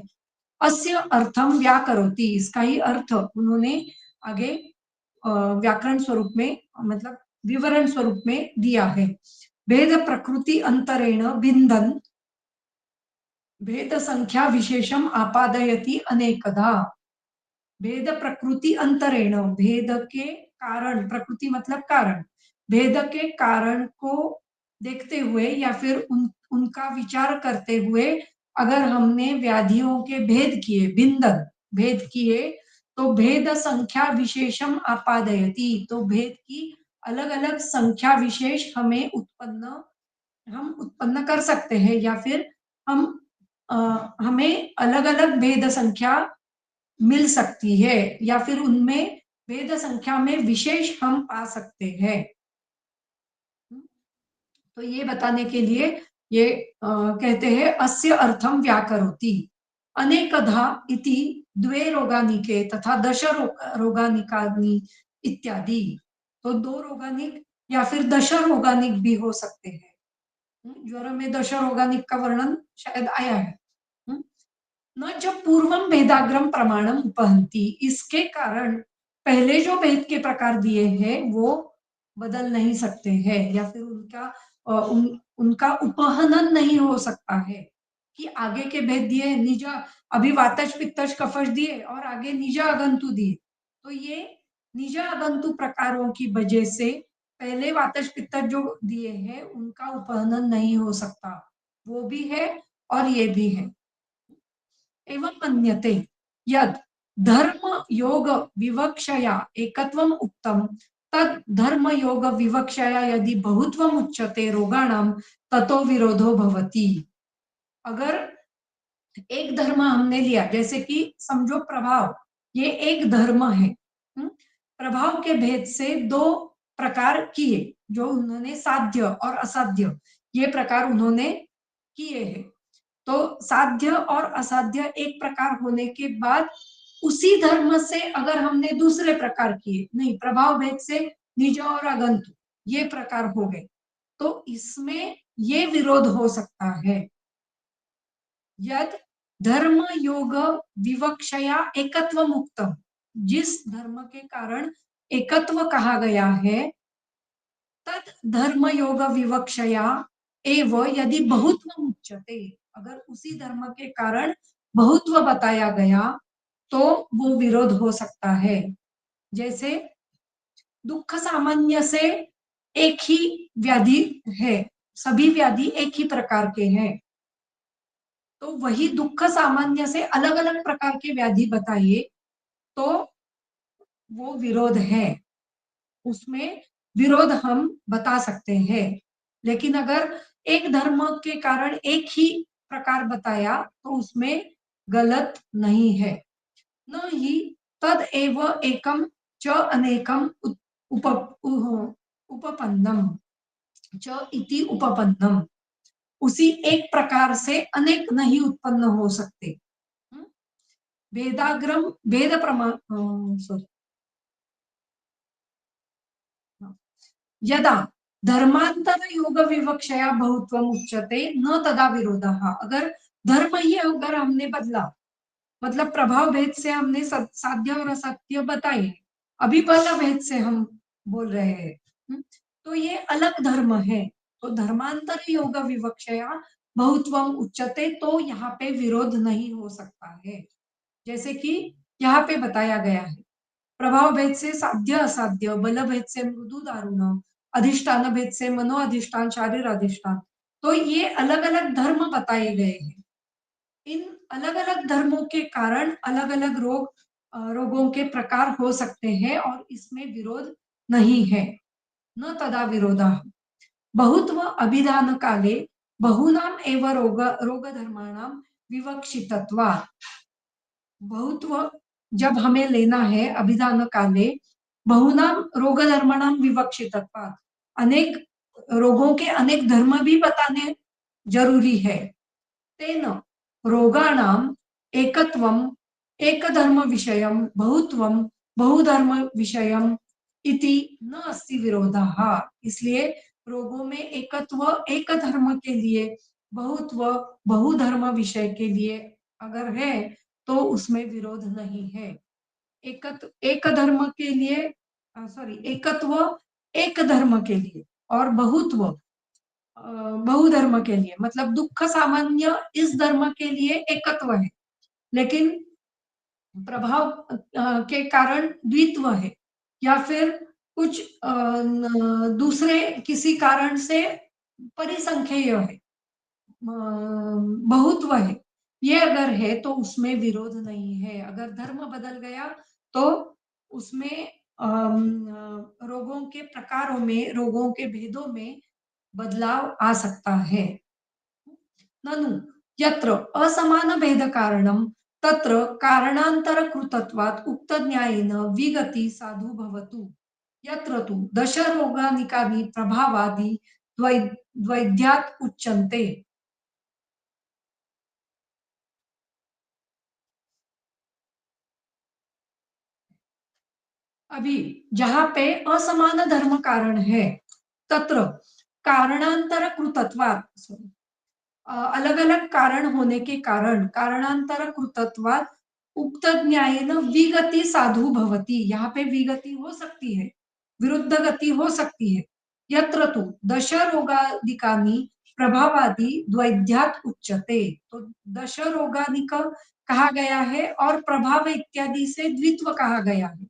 अस्य अर्थम व्याकरोति, इसका ही अर्थ उन्होंने आगे व्याकरण स्वरूप में मतलब विवरण स्वरूप में दिया है। भेद प्रकृति अंतरेण भिन्दन् भेद संख्या विशेषम आपादयति अनेकधा। भेद प्रकृति अंतरेण, भेद के कारण, प्रकृति मतलब कारण, भेद के कारण को देखते हुए या फिर उनका विचार करते हुए अगर हमने व्याधियों के भेद किए, भिंदन भेद किए, तो भेद संख्या विशेषम आपादयति, तो भेद की अलग अलग संख्या विशेष हम उत्पन्न कर सकते हैं या फिर हम हमें अलग अलग भेद संख्या मिल सकती है या फिर उनमें भेद संख्या में विशेष हम पा सकते हैं। तो ये बताने के लिए ये कहते हैं अस्य अर्थम व्याकरोति। अनेकधा इति द्वे रोगानिके तथा दश रोगानिकानि इत्यादि। तो 2 रोगानिक या फिर दश रोगानिक भी हो सकते हैं। ज्वर में दश रोगानिक का वर्णन शायद आया है। न जब पूर्वम भेदाग्रम प्रमाणम उपहंति, इसके कारण पहले जो भेद के प्रकार दिए हैं वो बदल नहीं सकते हैं या फिर उनका उपहनन नहीं हो सकता है कि आगे के भेद दिए निज अभी वातज पित्तज कफज दिए और आगे निज अगंतु दिए, तो ये निज अगंतु प्रकारों की वजह से पहले वातज पित्तज जो दिए हैं उनका उपहनन नहीं हो सकता, वो भी है और ये भी है। एवं मन्यते यद धर्म योग विवक्षया एकत्वम उक्तम तद धर्म योग विवक्षया यदि बहुत्वम उच्यते रोगाणाम ततो विरोधो भवति। अगर एक धर्म हमने लिया, जैसे कि समझो प्रभाव, ये एक धर्म है। प्रभाव के भेद से 2 प्रकार किए, जो उन्होंने साध्य और असाध्य ये प्रकार उन्होंने किए हैं। तो साध्य और असाध्य एक प्रकार होने के बाद उसी धर्म से अगर हमने दूसरे प्रकार किए, नहीं प्रभाव भेद से निज और अगंतु ये प्रकार हो गए, तो इसमें ये विरोध हो सकता है। यद धर्म योग विवक्षया एकत्व मुक्तम, जिस धर्म के कारण एकत्व कहा गया है, तद धर्म योग विवक्षया एव यदि बहुत्व उच्यते, अगर उसी धर्म के कारण बहुत्व बताया गया तो वो विरोध हो सकता है। जैसे दुख सामान्य से एक ही व्याधि है, सभी व्याधि एक ही प्रकार के हैं, तो वही दुख सामान्य से अलग अलग प्रकार के व्याधि बताइए तो वो विरोध है, उसमें विरोध हम बता सकते हैं। लेकिन अगर एक धर्म के कारण एक ही प्रकार बताया तो उसमें गलत नहीं है। न ही तद एव एकम च अनेकम उपपन्नम च इति उपपन्नम, उसी एक प्रकार से अनेक नहीं उत्पन्न हो सकते। भेदाग्रम भेद प्रमाण सॉरी यदा धर्मांतर योग विवक्षया बहुत्वम उच्यते न तदा विरोधः। अगर धर्म ही अगर हमने बदला, मतलब प्रभाव भेद से हमने साध्य और असत्य बताए, अभिपन्न भेद से हम बोल रहे हैं, तो ये अलग धर्म है। तो धर्मांतर योग विवक्षया बहुत्वम उच्यते, तो यहाँ पे विरोध नहीं हो सकता है। जैसे कि यहाँ पे बताया गया है, प्रभाव भेद से साध्य असाध्य, बल भेद से मृदु दारुण, अधिष्ठान भेद से मनो अधिष्ठान शारीर अधिष्ठान, तो ये अलग अलग धर्म बताए गए हैं। इन अलग अलग धर्मों के कारण अलग अलग रोगों के प्रकार हो सकते हैं और इसमें विरोध नहीं है। न तदा विरोधा बहुत्व अभिधान काले बहुनाम एव रोग धर्माणाम विवक्षितत्वात्। बहुत्व जब हमें लेना है अभिधान काले बहुनाम रोग धर्माणाम विवक्षितत्वात्, अनेक रोगों के अनेक धर्म भी बताने जरूरी है। तेन रोगाणाम एकत्वम एकधर्म विषयम बहुत्वम बहुधर्म विषयम इति न अस्ति विरोधः। इसलिए रोगों में एकत्व एक धर्म के लिए, बहुत्व बहुधर्म विषय के लिए अगर है तो उसमें विरोध नहीं है। एक धर्म के लिए सॉरी एकत्व एक धर्म के लिए और बहुत्व बहुधर्म के लिए, मतलब दुख सामान्य इस धर्म के लिए एकत्व है, लेकिन प्रभाव के कारण द्वित्व है, या फिर कुछ दूसरे किसी कारण से परिसंख्येय है, बहुत्व है, ये अगर है तो उसमें विरोध नहीं है। अगर धर्म बदल गया तो उसमें रोगों के प्रकारों में, रोगों के भेदों में बदलाव आ सकता है। ननु यत्र असमान भेद कारणम तत्र कारणांतर कृतत्वात् उक्त न्यायेन विगति साधु भवतु। यत्र तु दश रोगानिकानि प्रभावादि द्वैध्यात् उच्यन्ते। अभी जहां पे असमान धर्म कारण है, तत्र कारणांतर कृतत्वात्, अलग अलग कारण होने के कारण कारणांतर कृतत्वात् उक्त न्यायेन विगति साधु भवति, यहाँ पे विगति हो सकती है, विरुद्ध गति हो सकती है। यत्र तु दश रोगादिकानि प्रभावादि द्वैध्यात् उच्यते, तो दश रोगादिक कहा गया है और प्रभाव इत्यादि से द्वित्व कहा गया है।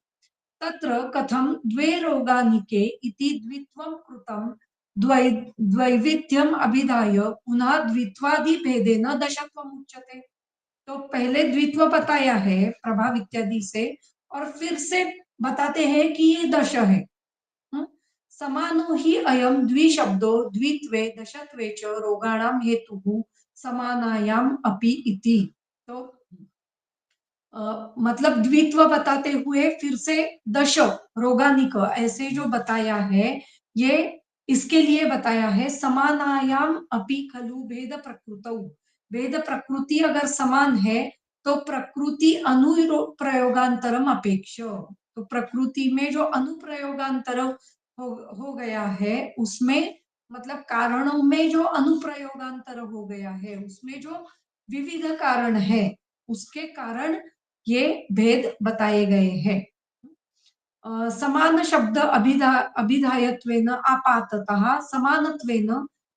तत्र कथम द्वे रोगानिके इति द्वित्वं कृतं द्वैविध्यम अभिधाय पुनः द्वित्वादि भेदेन दशत्वम उच्यते। तो पहले द्वित्व बताया है प्रभाव इत्यादि से और फिर से बताते हैं कि ये दश है। समानो ही अयम द्विशब्दो द्वित्वे दशत्वे च रोगाणाम हेतुः समानायाम अपि इति। तो मतलब द्वित्व बताते हुए फिर से दश रोगानिक ऐसे जो बताया है, ये इसके लिए बताया है समानायाम अपि खलु भेद प्रकृतौ। भेद प्रकृति अगर समान है तो प्रकृति अनुप्रयोगांतरम अपेक्ष, तो प्रकृति में जो अनुप्रयोगांतर हो गया है उसमें, मतलब कारणों में जो अनुप्रयोगांतर हो गया है उसमें जो विविध कारण है उसके कारण ये भेद बताए गए हैं। समान शब्द अभिधायत्वेन आपाततः समानत्वेन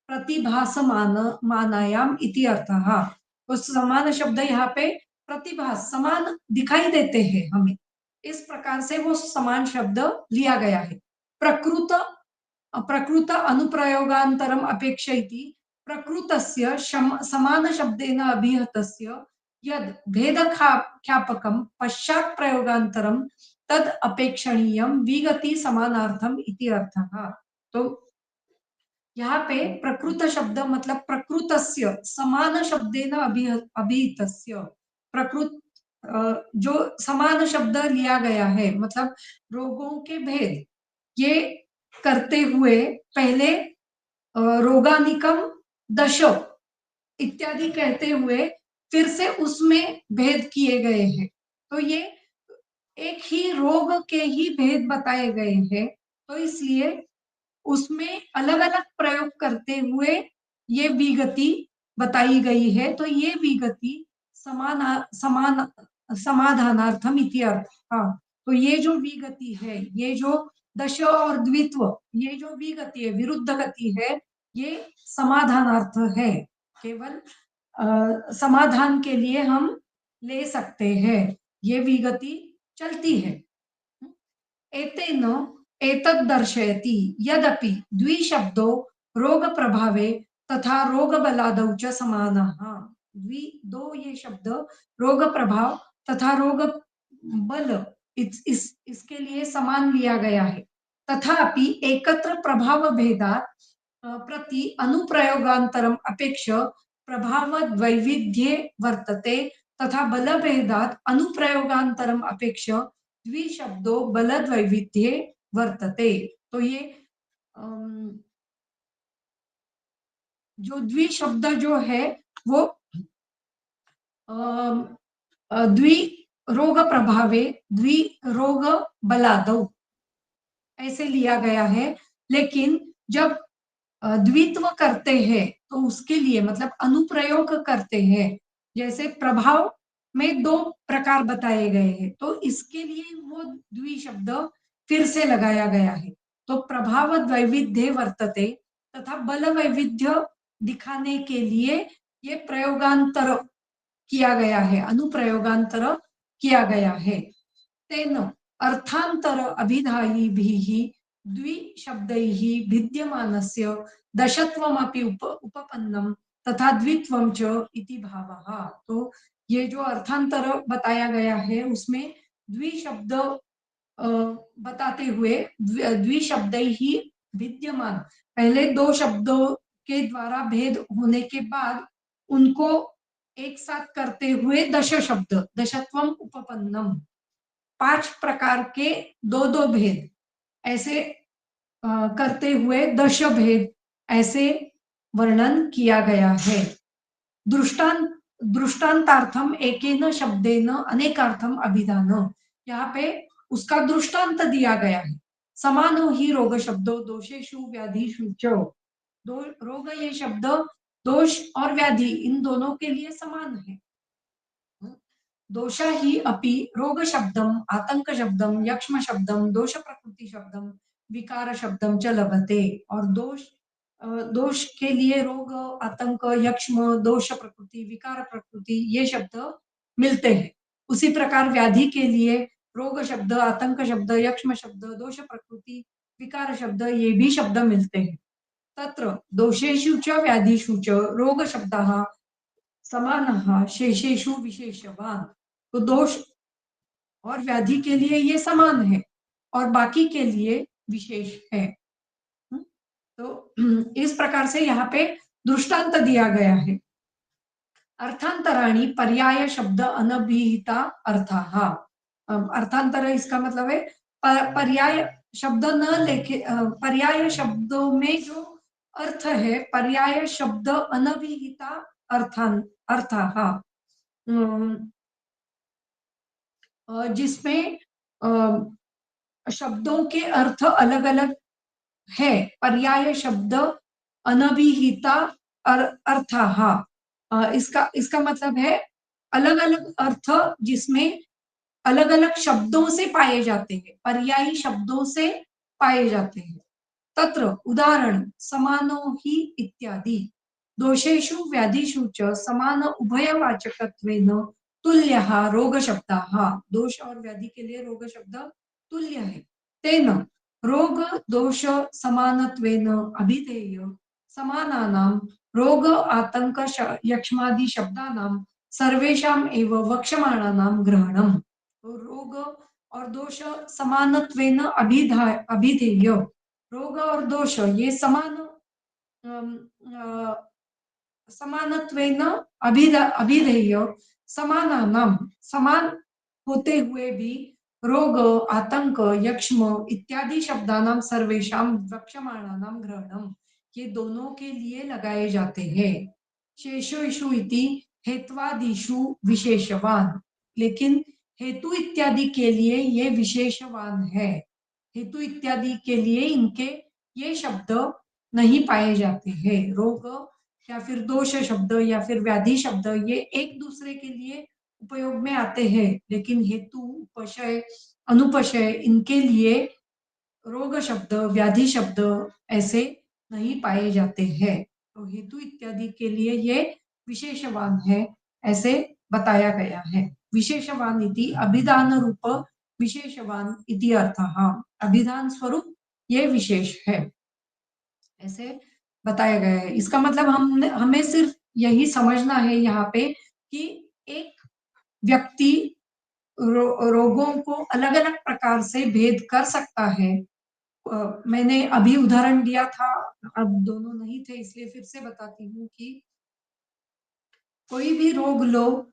प्रतिभासमान मानायाम इति अर्थः। तो समान शब्द यहाँ पे प्रतिभास समान दिखाई देते हैं हमें, इस प्रकार से वो समान शब्द लिया गया है। प्रकृत अनुप्रयोगांतरम अपेक्षयति प्रकृतस्य समान शब्देन अभिहतस्य यद भेद ख्यापकम पश्चात प्रयोगांतरम तद अपेक्षणीयम विगति समानार्थम इति अर्थः। तो यहाँ पे प्रकृत शब्द मतलब प्रकृतस्य समान शब्देन अभिहितस्य, प्रकृत जो समान शब्द लिया गया है, मतलब रोगों के भेद ये करते हुए पहले रोगानिकम दशो इत्यादि कहते हुए फिर से उसमें भेद किए गए हैं। तो ये एक ही रोग के ही भेद बताए गए हैं, तो इसलिए उसमें अलग-अलग प्रयोग करते हुए ये विगति बताई गई है। तो ये विगति समान समाधानार्थम इति अर्थ। हाँ, तो ये जो विगति है, ये जो दश और द्वित्व, ये जो विगति है, विरुद्ध गति है, ये समाधानार्थ है। केवल समाधान के लिए हम ले सकते हैं, ये विगति चलती है। एतेन एतद् दर्शयति यदपि द्विशब्दो रोगप्रभावे तथा रोगबलादौ च समानः। दो ये शब्द रोग प्रभाव तथा रोग बल इसके लिए समान लिया गया है। तथापि एकत्र प्रभाव भेदात् प्रति अनुप्रयोगान्तरम् अपेक्ष प्रभावद् वैविध्ये वर्तते तथा बलभेदात् अनुप्रयोगान्तरम् अपेक्ष द्विशब्दो बलद वैविध्य वर्तते। तो ये जो द्विशब्द जो है वो द्वि रोग प्रभावे द्वि रोग बलादौ ऐसे लिया गया है। लेकिन जब द्वित्व करते हैं तो उसके लिए मतलब अनुप्रयोग करते हैं, जैसे प्रभाव में दो प्रकार बताए गए हैं, तो इसके लिए वो द्वि शब्द फिर से लगाया गया है। तो प्रभाव वैविध्य वर्तते तथा बल वैविध्य दिखाने के लिए ये प्रयोगांतर किया गया है, अनुप्रयोगांतर किया गया है। तेन अर्थांतर अभिधायिभिः द्विशब्दैः भिद्यमानस्य दशत्वमपि उपपन्नं तथा द्वित्वं च इति भावः। तो ये जो अर्थांतर बताया गया है उसमें द्विशब्द बताते हुए द्विशब्दैः भिद्यमान, पहले दो शब्दों के द्वारा भेद होने के बाद उनको एक साथ करते हुए दश शब्द दशत्वम उपपन्नम, 5 प्रकार के दो दो भेद ऐसे करते हुए दश भेद ऐसे वर्णन किया गया है। दृष्टांतार्थम एकेन शब्देन अनेकार्थम अभिधान, यहाँ पे उसका दृष्टांत दिया गया है। समानो ही रोग शब्दो दोषेषु व्याधिषु च। दो रोग ये शब्द दोष और व्याधि इन दोनों के लिए समान है। दोषा ही अपि रोग शब्दम आतंक शब्दम यक्ष्म शब्दम दोष प्रकृति शब्दम विकार शब्दम च लभते। और दोष के लिए रोग आतंक यक्ष्म दोष प्रकृति विकार प्रकृति ये शब्द मिलते हैं। उसी प्रकार व्याधि के लिए रोग शब्द आतंक शब्द यक्ष्म शब्द दोष प्रकृति विकार शब्द ये भी शब्द मिलते हैं। तत्र दोषेषु च व्याधिषु च रोग शब्दः समानः शेषेषु विशेषवान। तो दोष और व्याधि के लिए ये समान है और बाकी के लिए विशेष है। तो इस प्रकार से यहाँ पे दृष्टांत दिया गया है। अर्थांतराणि पर्याय शब्द अनभिहिता अर्थाः। अर्थांतर इसका मतलब है पर्याय शब्द न लेके पर्याय शब्दों में जो अर्थ है, पर्याय शब्द अनभिहिता अर्थाः, जिसमें शब्दों के अर्थ अलग अलग है। पर्याय शब्द अनभिहिता अर्थाः, इसका मतलब है अलग अलग अर्थ जिसमें अलग अलग शब्दों से पाए जाते हैं, पर्यायी शब्दों से पाए जाते हैं। तत्र उदाहरण समानो ही इत्यादि। दोषेषु व्याधिषु च समान उभयवाचकत्वेन तुल्यः रोग शब्दः। दोष और व्याधि के लिए रोग शब्द तुल्य है। तेन रोग दोष समानत्वेन अभिधेय समानानां रोग आतंक यक्ष्मादि शब्दानां सर्वेषाम् एव वक्ष्यमाणानां ग्रहणम्। तो रोग और दोष समानत्वेन अभिधेय, रोग और दोष ये समानत्वेन अभिधेय समानानाम, समान होते हुए भी रोग आतंक यक्ष्म इत्यादि शब्दानां सर्वेषां वक्ष्यमाणानां ग्रहणम, ये दोनों के लिए लगाए जाते हैं। शेषेषु इति हेत्वादिषु विशेषवान, लेकिन हेतु इत्यादि के लिए ये विशेषवान है। हेतु इत्यादि के लिए इनके ये शब्द नहीं पाए जाते हैं। रोग या फिर दोष शब्द या फिर व्याधि शब्द ये एक दूसरे के लिए उपयोग में आते हैं, लेकिन हेतु, उपशय, अनुपशय इनके लिए रोग शब्द, व्याधि शब्द ऐसे नहीं पाए जाते हैं। तो हेतु इत्यादि के लिए ये विशेषवान है, ऐसे बताया गया है। विशेषवान इति अभिधान रूप विशेषवान इति अर्थः। अभिधान स्वरूप ये विशेष है, ऐसे बताया गया है। इसका मतलब हमें सिर्फ यही समझना है यहाँ पे कि एक व्यक्ति रोगों को अलग अलग प्रकार से भेद कर सकता है। मैंने अभी उदाहरण दिया था, अब दोनों नहीं थे इसलिए फिर से बताती हूँ कि कोई भी रोग लो,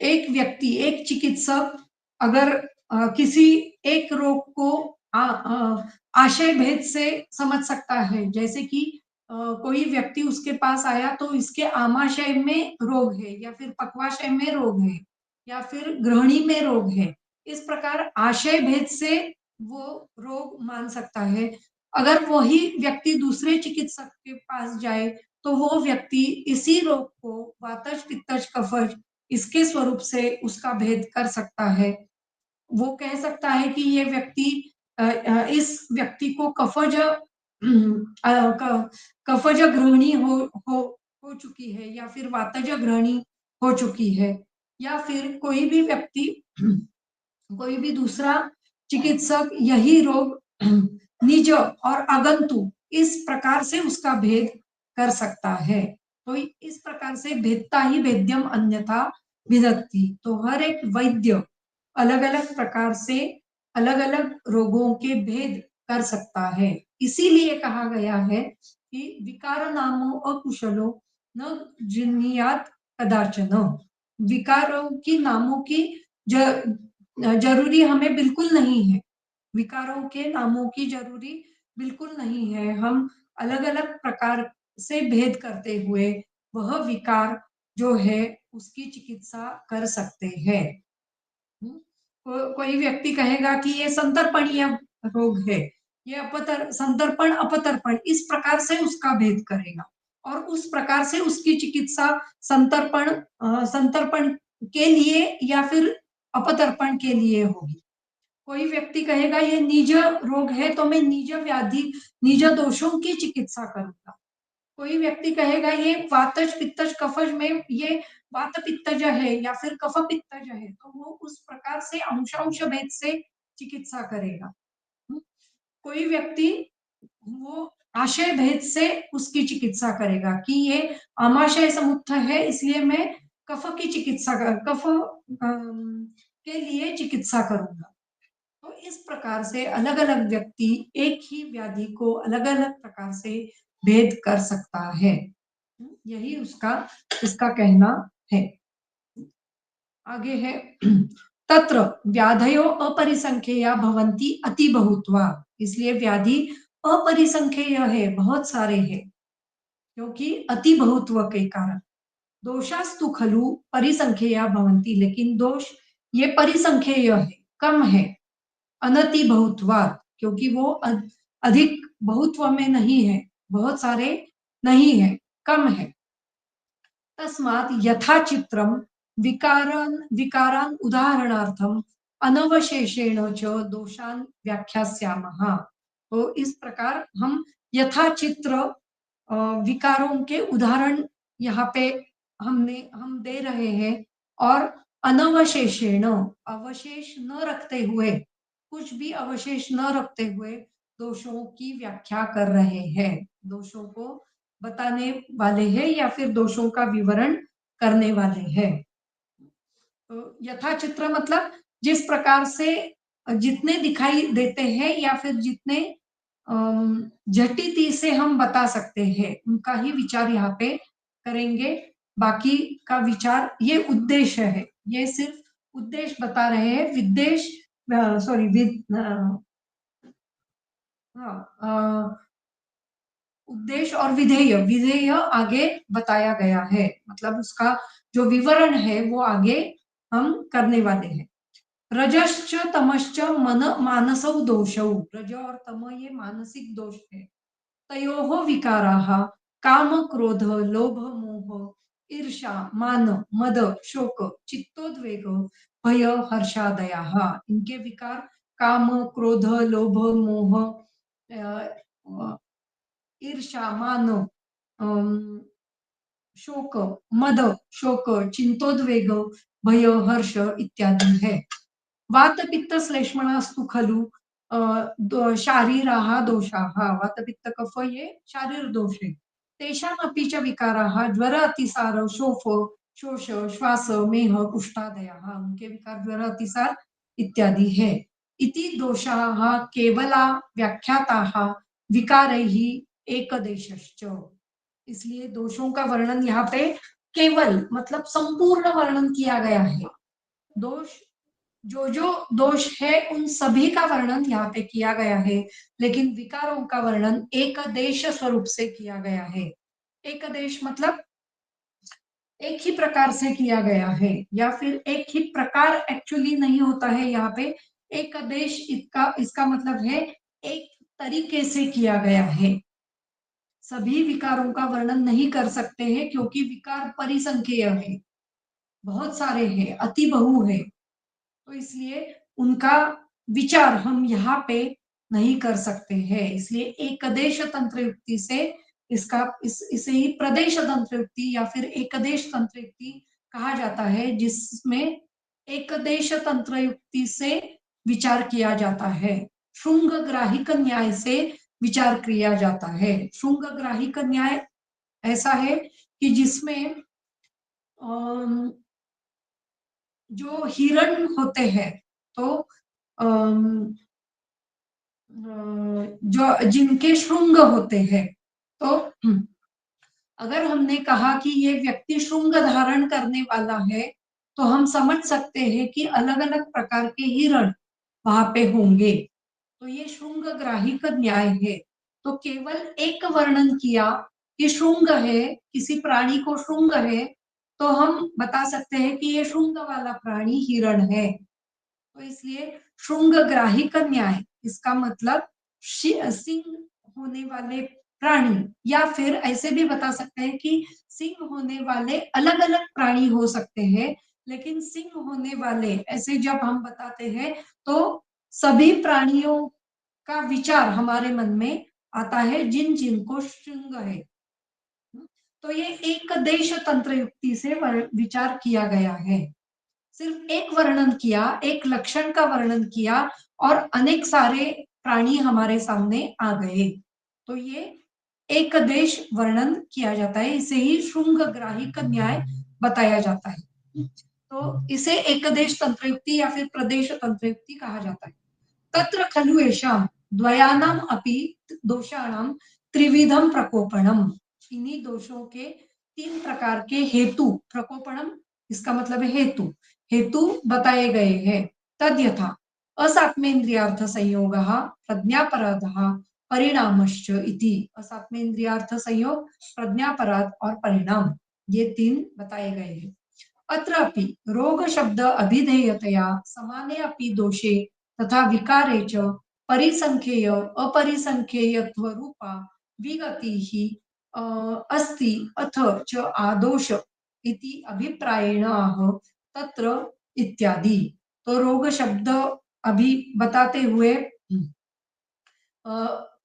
एक व्यक्ति, एक चिकित्सक अगर किसी एक रोग को आशय भेद से समझ सकता है, जैसे कि कोई व्यक्ति उसके पास आया तो इसके आमाशय में रोग है या फिर पक्वाशय में रोग है या फिर ग्रहणी में रोग है, इस प्रकार आशय भेद से वो रोग मान सकता है। अगर वही व्यक्ति दूसरे चिकित्सक के पास जाए तो वो व्यक्ति इसी रोग को वातज, पित्तज, कफज इसके स्वरूप से उसका भेद कर सकता है। वो कह सकता है कि ये व्यक्ति इस व्यक्ति को कफज ग्रहणी हो चुकी है या फिर वातज ग्रहणी हो चुकी है, या फिर कोई भी व्यक्ति कोई भी दूसरा चिकित्सक यही रोग निज और आगंतु इस प्रकार से उसका भेद कर सकता है। तो इस प्रकार से भेदता ही भेद्यम अन्यथा विदत्ति। तो हर एक वैद्य अलग अलग प्रकार से अलग अलग रोगों के भेद कर सकता है। इसीलिए कहा गया है कि विकार नामो अकुशलो न जिन्नियात कदाचन। विकारों की नामों की जरूरी हमें बिल्कुल नहीं है। विकारों के नामों की जरूरी बिल्कुल नहीं है। हम अलग अलग प्रकार से भेद करते हुए वह विकार जो है उसकी चिकित्सा कर सकते हैं। कोई व्यक्ति कहेगा कि ये संतर्पणीय रोग है, ये संतर्पण अपतर्पण इस प्रकार से उसका भेद करेगा और उस प्रकार से उसकी चिकित्सा संतर्पण के लिए या फिर अपतर्पण के लिए होगी। कोई व्यक्ति कहेगा ये निज रोग है तो मैं निज व्याधि, निज दोषों की चिकित्सा करूंगा। कोई व्यक्ति कहेगा ये वातज, पित्तज, कफज में ये वात पित्तज है या फिर कफ पित्तज है, तो वो उस प्रकार से अंशांश भेद से चिकित्सा करेगा। कोई व्यक्ति वो आशय भेद से उसकी चिकित्सा करेगा कि ये आमाशय समुत्थ है इसलिए मैं कफ की चिकित्सा कफ के लिए चिकित्सा करूंगा। तो इस प्रकार से अलग अलग व्यक्ति एक ही व्याधि को अलग अलग प्रकार से भेद कर सकता है। यही इसका कहना है। आगे है तत्र व्याधयो अपरिसंख्यया भवन्ति अति बहुत्वा। इसलिए व्याधि अपरिसंख्यय है, बहुत सारे हैं, क्योंकि अति बहुत्व के कारण। दोषास्तु खलु परिसंख्यया भवन्ति, लेकिन दोष ये परिसंख्यय है, कम है। अनति बहुत्वात्, क्योंकि वो अधिक बहुत्व में नहीं है, बहुत सारे नहीं है, कम है। तस्मात् यथा चित्रम विकारान उदाहरणार्थम अनवशेषेण च दोषान व्याख्यास्यामः। तो इस प्रकार हम यथा चित्र विकारों के उदाहरण यहाँ पे हम दे रहे हैं और अनवशेषेण, अवशेष न रखते हुए, कुछ भी अवशेष न रखते हुए दोषों की व्याख्या कर रहे हैं। दोषों को बताने वाले हैं या फिर दोषों का विवरण करने वाले हैं। तो यथाचित्र मतलब जिस प्रकार से जितने दिखाई देते हैं या फिर जितने झटिति से हम बता सकते हैं उनका ही विचार यहाँ पे करेंगे। बाकी का विचार ये उद्देश्य है, ये सिर्फ उद्देश्य बता रहे हैं। विद्देश सॉरी उद्देश्य और विधेय, विधेय आगे बताया गया है, मतलब उसका जो विवरण है वो आगे हम करने वाले हैं। रजश्च तमश्च मन मानसौ दोषौ, रज और तम ये मानसिक दोष है। तयोः विकाराः काम क्रोध लोभ मोह ईर्षा मान मद शोक चित्तोद्वेग भय हर्षादयाः, इनके विकार काम क्रोध लोभ मोह ईर्षा मान शोक मद शोक चिंतोद्वेग भय हर्ष इत्यादि है। वात पित्त श्लेष्मणास्तु खलु शारीराः दोषाः, वात पित्त कफ ये शारीर दोष है। तेषामपि च विकाराः ज्वर अतिसार शोफ शोष श्वास मेह कुष्ठादयाः, उनके विकार ज्वर अतिसार इत्यादि है। इति दोषाः केवला व्याख्याताः विकारैः एकदेशश्च, इसलिए दोषों का वर्णन यहाँ पे केवल मतलब संपूर्ण वर्णन किया गया है। दोष जो जो दोष है उन सभी का वर्णन यहाँ पे किया गया है, लेकिन विकारों का वर्णन एक देश स्वरूप से किया गया है। एक देश मतलब एक ही प्रकार से किया गया है, या फिर एक ही प्रकार एक्चुअली नहीं होता है यहाँ पे। एक देश इसका मतलब है एक तरीके से किया गया है। सभी विकारों का वर्णन नहीं कर सकते हैं क्योंकि विकार परिसंख्येय है, बहुत सारे हैं, अति बहु है, तो इसलिए उनका विचार हम यहाँ पे नहीं कर सकते हैं। इसलिए एकदेश तंत्र युक्ति से इसे ही प्रदेश तंत्र युक्ति या फिर एकदेश तंत्र युक्ति कहा जाता है, जिसमें एकदेश तंत्र युक्ति से विचार किया जाता है। श्रृंग ग्राहिक न्याय से विचार किया जाता है। श्रृंग ग्राहिक न्याय ऐसा है कि जिसमें जो हिरण होते हैं, तो जो जिनके श्रृंग होते हैं, तो अगर हमने कहा कि ये व्यक्ति श्रृंग धारण करने वाला है, तो हम समझ सकते हैं कि अलग अलग प्रकार के हिरण वहां पे होंगे, तो ये श्रृंग ग्राहिक न्याय है। तो केवल एक वर्णन किया कि श्रृंग है, किसी प्राणी को श्रृंग है, तो हम बता सकते हैं कि ये श्रृंग वाला प्राणी हिरण है। तो इसलिए श्रृंग ग्राहिक न्याय, इसका मतलब सिंह होने वाले प्राणी, या फिर ऐसे भी बता सकते हैं कि सिंह होने वाले अलग अलग प्राणी हो सकते हैं, लेकिन सिंह होने वाले ऐसे जब हम बताते हैं तो सभी प्राणियों का विचार हमारे मन में आता है जिन जिनको श्रृंग है। तो ये एक देश तंत्र युक्ति से विचार किया गया है। सिर्फ एक वर्णन किया, एक लक्षण का वर्णन किया और अनेक सारे प्राणी हमारे सामने आ गए, तो ये एक देश वर्णन किया जाता है। इसे ही श्रृंग ग्राहिक न्याय बताया जाता है। तो इसे एक देश तंत्रयुक्ति या फिर प्रदेश तंत्रयुक्ति कहा जाता है। तत्र खलु येषां द्वयानाम अपि दोषाणाम त्रिविधम प्रकोपणम, इन्हीं दोषों के तीन प्रकार के हेतु, प्रकोपणम इसका मतलब है हेतु, हेतु बताए गए हैं। तद यथा असात्मेन्द्रियार्थ संयोगः प्रज्ञापराधः परिणामश्च इति, असात्मेन्द्रियार्थ संयोग, प्रज्ञापराध और परिणाम, ये तीन बताए गए हैं। अत्रापि रोग शब्द अभिधेयतया समाने अपि दोषे तथा विकारे च परिसंख्येय अपरिसंख्येयत्व रूपा विगतिः अस्ति अथ च आदोष इति अभिप्रायेण आह तत्र इत्यादि। तो रोग शब्द अभी बताते हुए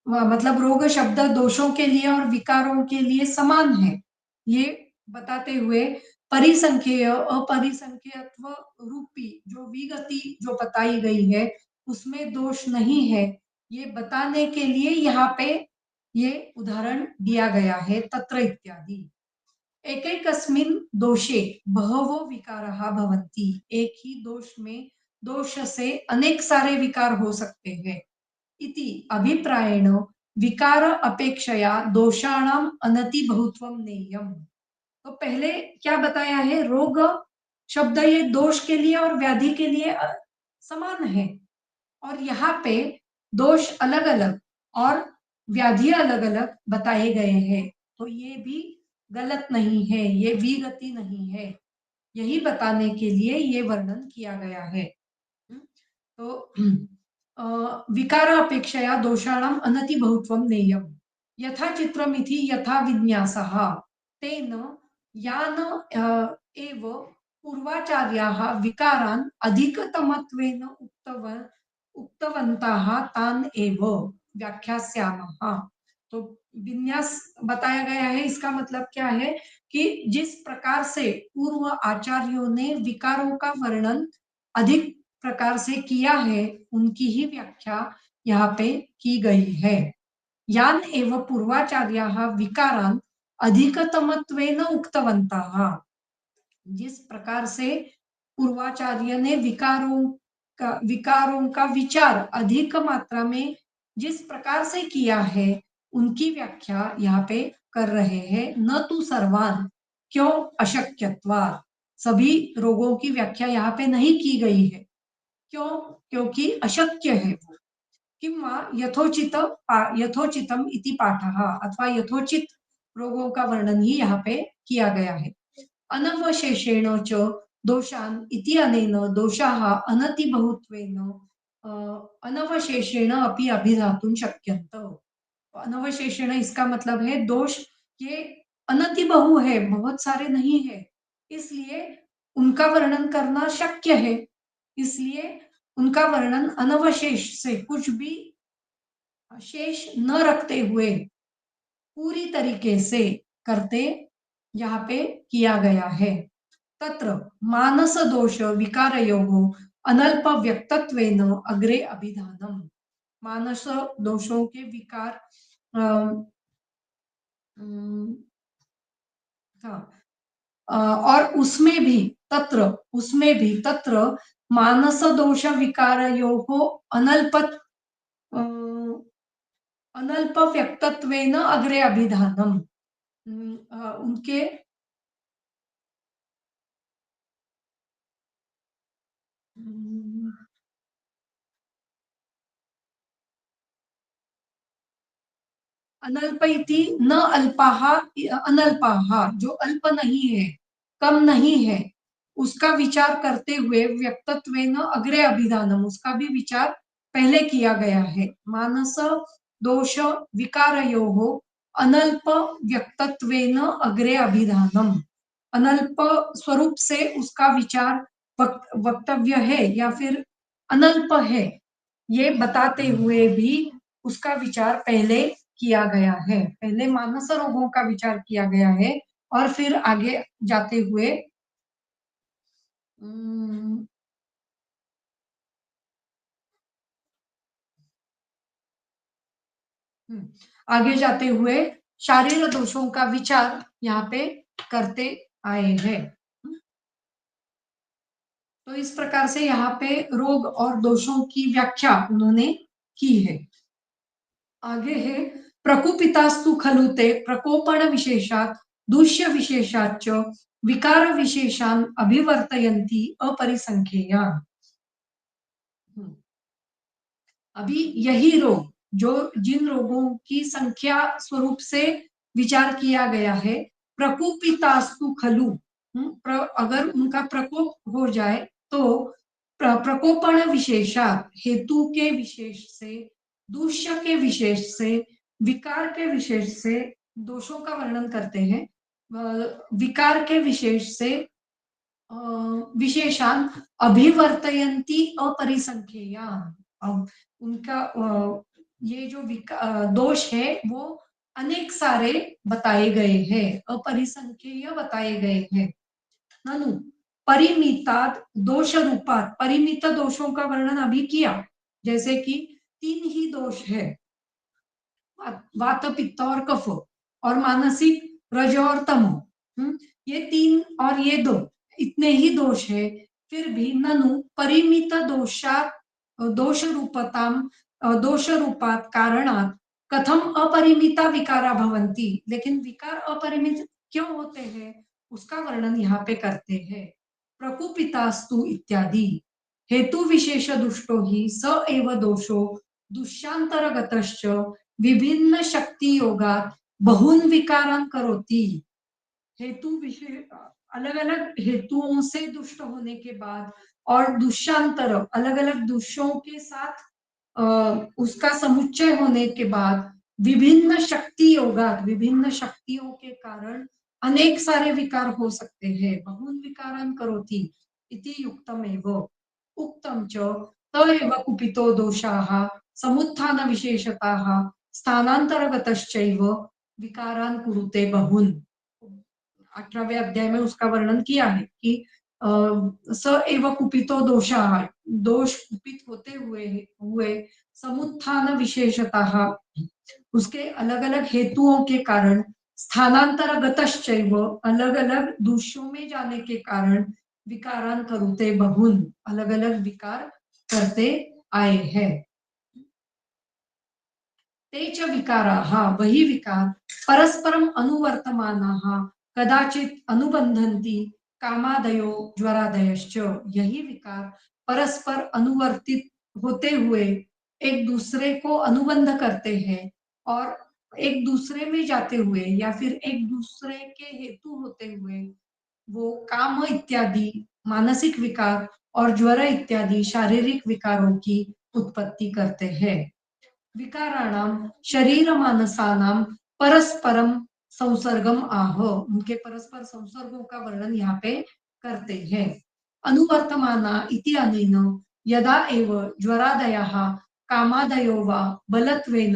मतलब रोग शब्द दोषों के लिए और विकारों के लिए समान है, ये बताते हुए परिसंख्येय अपरिसंख्येयत्व रूपी जो विगति जो बताई गई है उसमें दोष नहीं है, ये बताने के लिए यहाँ पे ये उदाहरण दिया गया है, तत्र इत्यादि। एकैकस्मिन् दोषे बहवो विकाराः भवन्ति, एक ही दोष में दोष से अनेक सारे विकार हो सकते हैं। इति अभिप्रायेण विकार अपेक्षया दोषाणाम अनति बहुत्वम नेयम। तो पहले क्या बताया है, रोग शब्द ये दोष के लिए और व्याधि के लिए समान है, और यहाँ पे दोष अलग अलग और व्याधि अलग अलग बताए गए हैं, तो ये भी गलत नहीं है, ये विगति नहीं है, यही बताने के लिए ये वर्णन किया गया है। तो विकारापेक्षया दोषाणाम् अनतिबहुत्वं नेयम् यथा चित्रमिति यथा विन्यासः तेन यान एव पूर्वाचार्याः विकारान् अधिकतमत्वेन उक्तवन्तः तान् एव व्याख्यास्यामः। तो विन्यास बताया गया है, इसका मतलब क्या है कि जिस प्रकार से पूर्व आचार्यों ने विकारों का वर्णन अधिक प्रकार से किया है, उनकी ही व्याख्या यहाँ पे की गई है। यान एव पूर्वाचार्याः विकारान् अधिकतमत्वेन उक्तवन्तः। जिस प्रकार से पूर्वाचार्य ने विकारों का विचार अधिक मात्रा में जिस प्रकार से किया है, उनकी व्याख्या यहाँ पे कर रहे हैं। न तु सर्वान, क्यों अशक्यत्वात्, सभी रोगों की व्याख्या यहाँ पे नहीं की गई है। क्यों? क्योंकि अशक्य है वो। किंवा यथोचितम इति पाठः, अथवा यथोचित रोगों का वर्णन ही यहाँ पे किया गया है। अनवशेषेण च दोषान् इति अनेन दोषाः अनतिबहुत्वेन अनवशेषेण अपि अभिधातुं शक्यन्ते। अनवशेषेण इसका मतलब है दोष ये अनतिबहु है, बहुत सारे नहीं है, इसलिए उनका वर्णन करना शक्य है। इसलिए उनका वर्णन अनवशेष से, कुछ भी शेष न रखते हुए पूरी तरीके से करते यहाँ पे किया गया है। तत्र मानस दोष विकारयोः अनल्प व्यक्तत्वेन अग्रे अभिधानम। मानस दोषों के विकार और उसमें भी तत्र मानस दोष विकारयोः अनल्प व्यक्तत्वेन अग्रे अभिधानम। उनके अनल्प इति न अल्पाः, अनल्पाः जो अल्प नहीं है, कम नहीं है, उसका विचार करते हुए व्यक्तत्वेन अग्रे अभिधानम, उसका भी विचार पहले किया गया है। मानस दोष विकारयोः अनल्प व्यक्तत्वेन अग्रे अभिधानम। अनल्प स्वरूप से उसका विचार वक्तव्य है या फिर अनल्प है, ये बताते हुए भी उसका विचार पहले किया गया है। पहले मानस रोगों का विचार किया गया है और फिर आगे जाते हुए शारीर दोषों का विचार यहाँ पे करते आए हैं। तो इस प्रकार से यहाँ पे रोग और दोषों की व्याख्या उन्होंने की है। आगे है प्रकुपितास्तु खलु ते प्रकोपण विशेषात् दूष्य विशेषाच्च विकार विशेषान् अभिवर्तयन्ति अपरिसंख्येया। अभी यही रोग, जो जिन रोगों की संख्या स्वरूप से विचार किया गया है, प्रकोपितास्तु खलु, अगर उनका प्रकोप हो जाए तो प्रकोपण विशेषात्, हेतु के विशेष से, दूष्य के विशेष से, विकार के विशेष से दोषों का वर्णन करते हैं। विकार के विशेष से विशेषान अभिवर्तयन्ति अपरिसंख्येया। अब उनका ये जो दोष है वो अनेक सारे बताए गए हैं, अपरिसंख्येय बताए गए हैं। ननु परिमितात् दोष रूपात्, परिमित दोषों का वर्णन अभी किया, जैसे कि 3 ही दोष है, वात पित्त और कफ, और मानसिक रज और तमो। ये 3 और ये 2, इतने ही दोष है। फिर भी ननु परिमित दोष रूपात् कारणात् कथम अपरिमिता विकारा भवन्ति, लेकिन विकार अपरिमित क्यों होते हैं, उसका वर्णन यहाँ पे करते हैं। प्रकुपितास्तु इत्यादि हेतु विशेष दुष्टो ही स एव दोषो दुष्यांतरगतश्च विभिन्न शक्ति योगात् बहुन विकारान् करोति। हेतु विशेष, अलग अलग हेतुओं से दुष्ट होने के बाद और दुष्यांतर अलग अलग दुष्टों के साथ उसका समुच्चय होने के बाद विभिन्न शक्ति योगात विभिन्न शक्तियों के कारण अनेक सारे विकार हो सकते हैं। बहुन विकारान करोति इति युक्तमेव उक्तम च तदेव कुपितो दोषाः समुत्थान विशेषताः स्थानांतरगतश्चैव विकारान कुरुते बहुन। 18वें अध्याय में उसका वर्णन किया है कि स एव कुपितो दोषाः दोष कुपित होते हुए समुत्थान विशेषतः उसके अलग अलग हेतुओं के कारण स्थानांतरगतश्चैव अलग अलग दोषों में जाने के कारण विकारान करुते बहुन अलग अलग विकार करते आए हैं। ते च विकाराः वही विकार परस्परम अनुवर्तमानाः कदाचित अनुबंधन्ति कामादयो ज्वरादयश्च यही विकार परस्पर अनुवर्तित होते हुए एक दूसरे को अनुबंध करते हैं और एक दूसरे में जाते हुए या फिर एक दूसरे के हेतु होते हुए वो काम इत्यादि मानसिक विकार और ज्वर इत्यादि शारीरिक विकारों की उत्पत्ति करते हैं। विकाराणाम शरीर मानसानाम परस्परम संसर्गम आह उनके परस्पर संसर्गों का वर्णन यहाँ पे करते हैं। अनुवर्तमाना इति अनेन यदा एव ज्वरादयः कामादयो वा बलत्वेन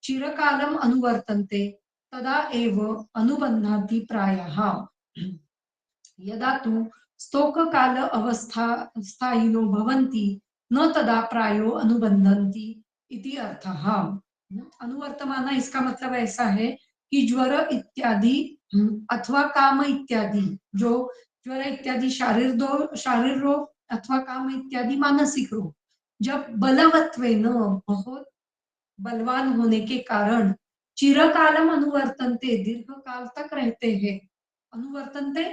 चिरकालम अनुवर्तन्ते तदा एव अनुबन्धाति प्रायः यदा तु स्तोककाल अवस्था स्थायिनो भवन्ति न तदा प्रायो अनुबंधन्ति इति अर्थः। अनुवर्तमाना इसका मतलब ऐसा है कि ज्वर इत्यादि अथवा काम इत्यादि जो ज्वर इत्यादि शारीर रोग अथवा काम इत्यादि मानसिक रोग जब बलवत्वेन बहुत बलवान होने के कारण चिरकालम अनुवर्तनते दीर्घ काल तक रहते हैं अनुवर्तनते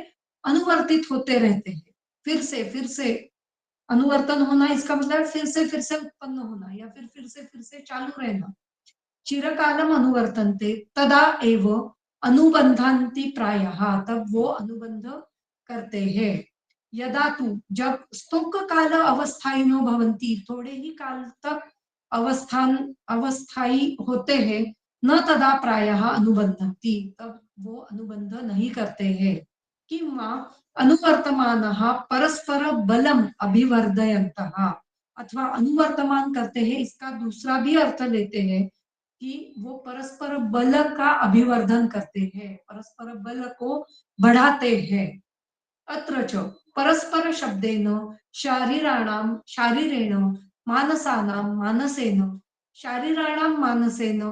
अनुवर्तित होते रहते हैं फिर से अनुवर्तन होना इसका मतलब फिर से उत्पन्न होना या फिर से चालू रहना। चिरकालम अनुवर्तन्ते तदा एव अनुबंधान्ति प्रायः तब वो अनुबंध करते हैं। यदा तु जब स्तुक काल अवस्थायिनो भवन्ति थोड़े ही काल तक अवस्थायी होते हैं न तदा प्रायः अनुबंधन्ति तब वो अनुबंध नहीं करते हैं। किंवा अनुवर्तमानः परस्पर बलम अभिवर्धयन्तः अथवा अनुवर्तमान करते हैं इसका दूसरा भी अर्थ लेते हैं कि वो परस्पर बल का अभिवर्धन करते हैं परस्पर बल को बढ़ाते हैं। अत्र च परस्पर शब्देन शारीरेण मानसानां मानसेन शारीराणां मानसेन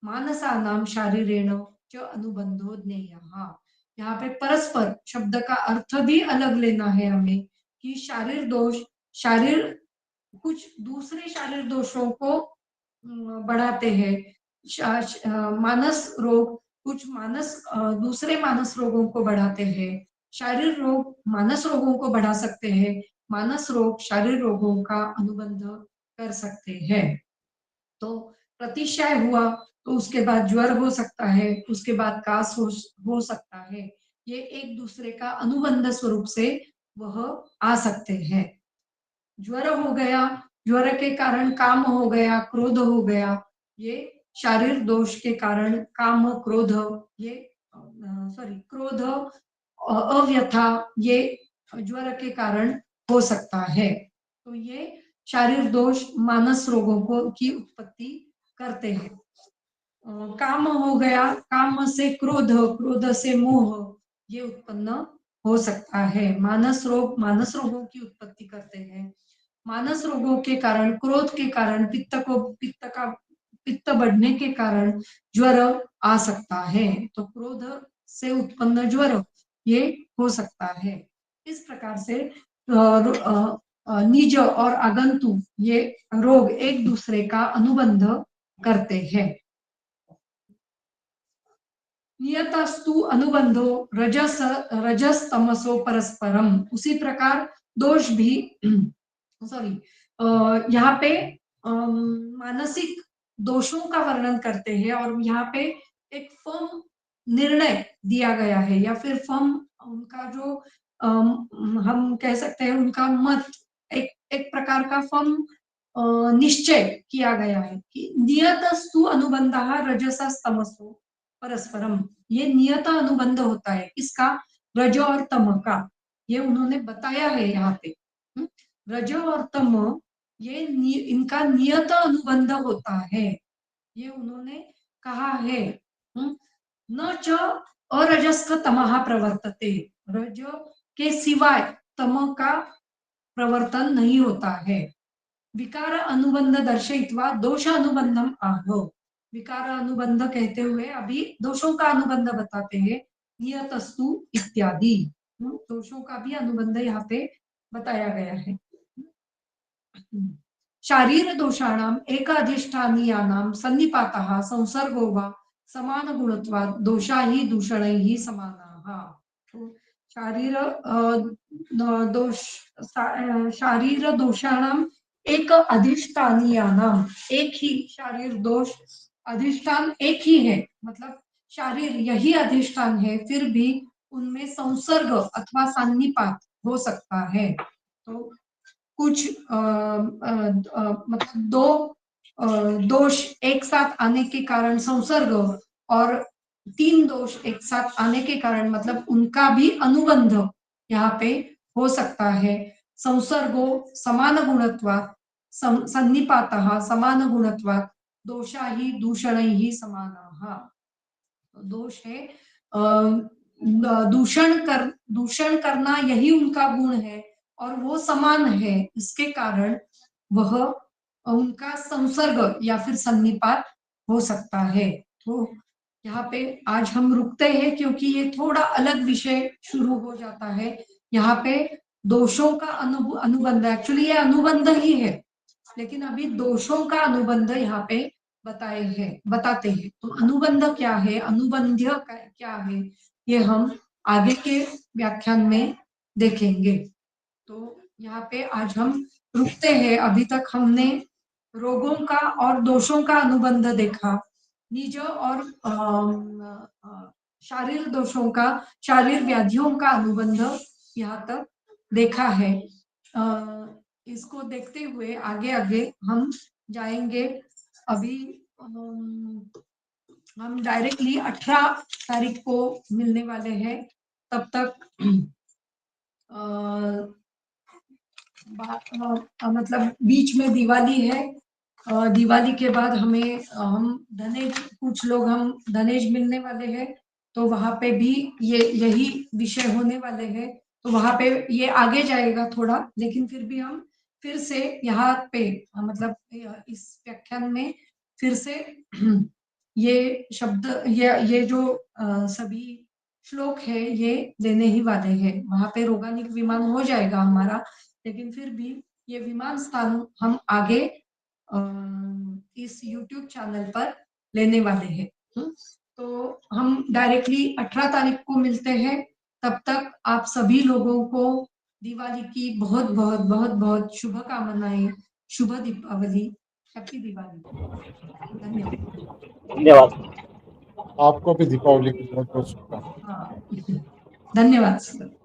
मानसानां शारीरेण च अनुबंधो ज्ञेयः। यहाँ पे परस्पर शब्द का अर्थ भी अलग लेना है हमें कि शारीर कुछ दूसरे शारीर दोषों को बढ़ाते हैं। मानस रोग कुछ दूसरे मानस रोगों को बढ़ाते हैं। शारीर रोग मानस रोगों को बढ़ा सकते हैं। मानस रोग शारीर रोगों का अनुबंध कर सकते हैं। तो प्रतिशय हुआ तो उसके बाद ज्वर हो सकता है उसके बाद कास हो सकता है। ये एक दूसरे का अनुबंध स्वरूप से वह आ सकते हैं। ज्वर हो गया ज्वर के कारण काम हो गया क्रोध हो गया ये शारीर दोष के कारण काम क्रोध ये क्रोध अव्यथा ये ज्वर के कारण हो सकता है। तो ये शारीर दोष मानस रोगों को की उत्पत्ति करते हैं। काम हो गया काम से क्रोध क्रोध से मोह ये उत्पन्न हो सकता है। मानस रोगों की उत्पत्ति करते हैं। मानस रोगों के कारण क्रोध के कारण पित्त बढ़ने के कारण ज्वर आ सकता है। तो क्रोध से उत्पन्न ज्वर ये हो सकता है। इस प्रकार से निज और आगंतु ये रोग एक दूसरे का अनुबंध करते हैं। नियतस्तु अनुबंधो रजस तमसो परस्परम उसी प्रकार दोष भी यहाँ पे मानसिक दोषों का वर्णन करते हैं और यहाँ पे एक फर्म निर्णय दिया गया है या फिर फर्म उनका जो हम कह सकते हैं उनका मत एक प्रकार का फर्म निश्चय किया गया है कि नियतस्तु अनुबंधः रजसस् तमसो परस्परम। ये नियत अनुबंध होता है इसका, रजो और तम का, ये उन्होंने बताया है यहाँ पे। रजो और तम ये इनका नियत अनुबंध होता है, ये उन्होंने कहा है। न च अरजस्क तमः प्रवर्तते, रज के सिवाय तम का प्रवर्तन नहीं होता है। विकार अनुबंध दर्शयित्वा दोष अनुबंधम आहो, विकार अनुबंध कहते हुए अभी दोषों का अनुबंध बताते हैं, नियतस्तु इत्यादि दोषों का भी अनुबंध यहाँ पे बताया गया है। शारीर दोषाणाम एक अधिष्ठानीयानाम सन्निपातः संसर्गो वा समान गुणत्वात् दोषा ही दूषणैः समानाः। तो शारीर दोषाणाम एक अधिष्ठानीयानाम, एक ही शारीर दोष, अधिष्ठान एक ही है, मतलब शारीर यही अधिष्ठान है, फिर भी उनमें संसर्ग अथवा सान्निपात हो सकता है। तो कुछ मतलब दो दोष एक साथ आने के कारण संसर्ग, और 3 दोष एक साथ आने के कारण मतलब उनका भी अनुबंध यहाँ पे हो सकता है। संसर्गो समान गुणत्वात् सन्निपातः समान गुणत्वात् दोषा ही दूषणैः समानाः। दोष है दूषण करना यही उनका गुण है और वो समान है, इसके कारण वह उनका संसर्ग या फिर सन्निपात हो सकता है। तो यहाँ पे आज हम रुकते हैं क्योंकि ये थोड़ा अलग विषय शुरू हो जाता है। यहाँ पे दोषों का अनुबंध, एक्चुअली ये अनुबंध ही है, लेकिन अभी दोषों का अनुबंध यहाँ पे बताते हैं। तो अनुबंध क्या है, अनुबंध्य क्या है, ये हम आगे के व्याख्यान में देखेंगे। तो यहाँ पे आज हम रुकते हैं। अभी तक हमने रोगों का और दोषों का अनुबंध देखा, निज और शारीर दोषों का, शारीर व्याधियों का अनुबंध यहाँ तक देखा है। इसको देखते हुए आगे आगे हम जाएंगे। अभी हम डायरेक्टली 18 तारीख को मिलने वाले हैं। तब तक मतलब बीच में दिवाली है, दिवाली के बाद हम धनेज, कुछ लोग हम धनेज मिलने वाले हैं, तो वहां पे भी यही विषय होने वाले हैं। तो वहां पे ये आगे जाएगा थोड़ा, लेकिन फिर भी हम फिर से यहाँ पे मतलब इस व्याख्यान में फिर से ये शब्द, ये जो सभी श्लोक है ये लेने ही वाले हैं। वहां पे रोगानिक विमान हो जाएगा हमारा, लेकिन फिर भी ये विमान स्थान हम आगे इस YouTube चैनल पर लेने वाले हैं। तो हम डायरेक्टली 18 तारीख को मिलते हैं। तब तक आप सभी लोगों को दिवाली की बहुत बहुत बहुत बहुत शुभकामनाएं। शुभ दीपावली, हैप्पी दिवाली। धन्यवाद। धन्यवाद। आपको भी दीपावली की बहुत बहुत शुभकामनाएं। धन्यवाद सर।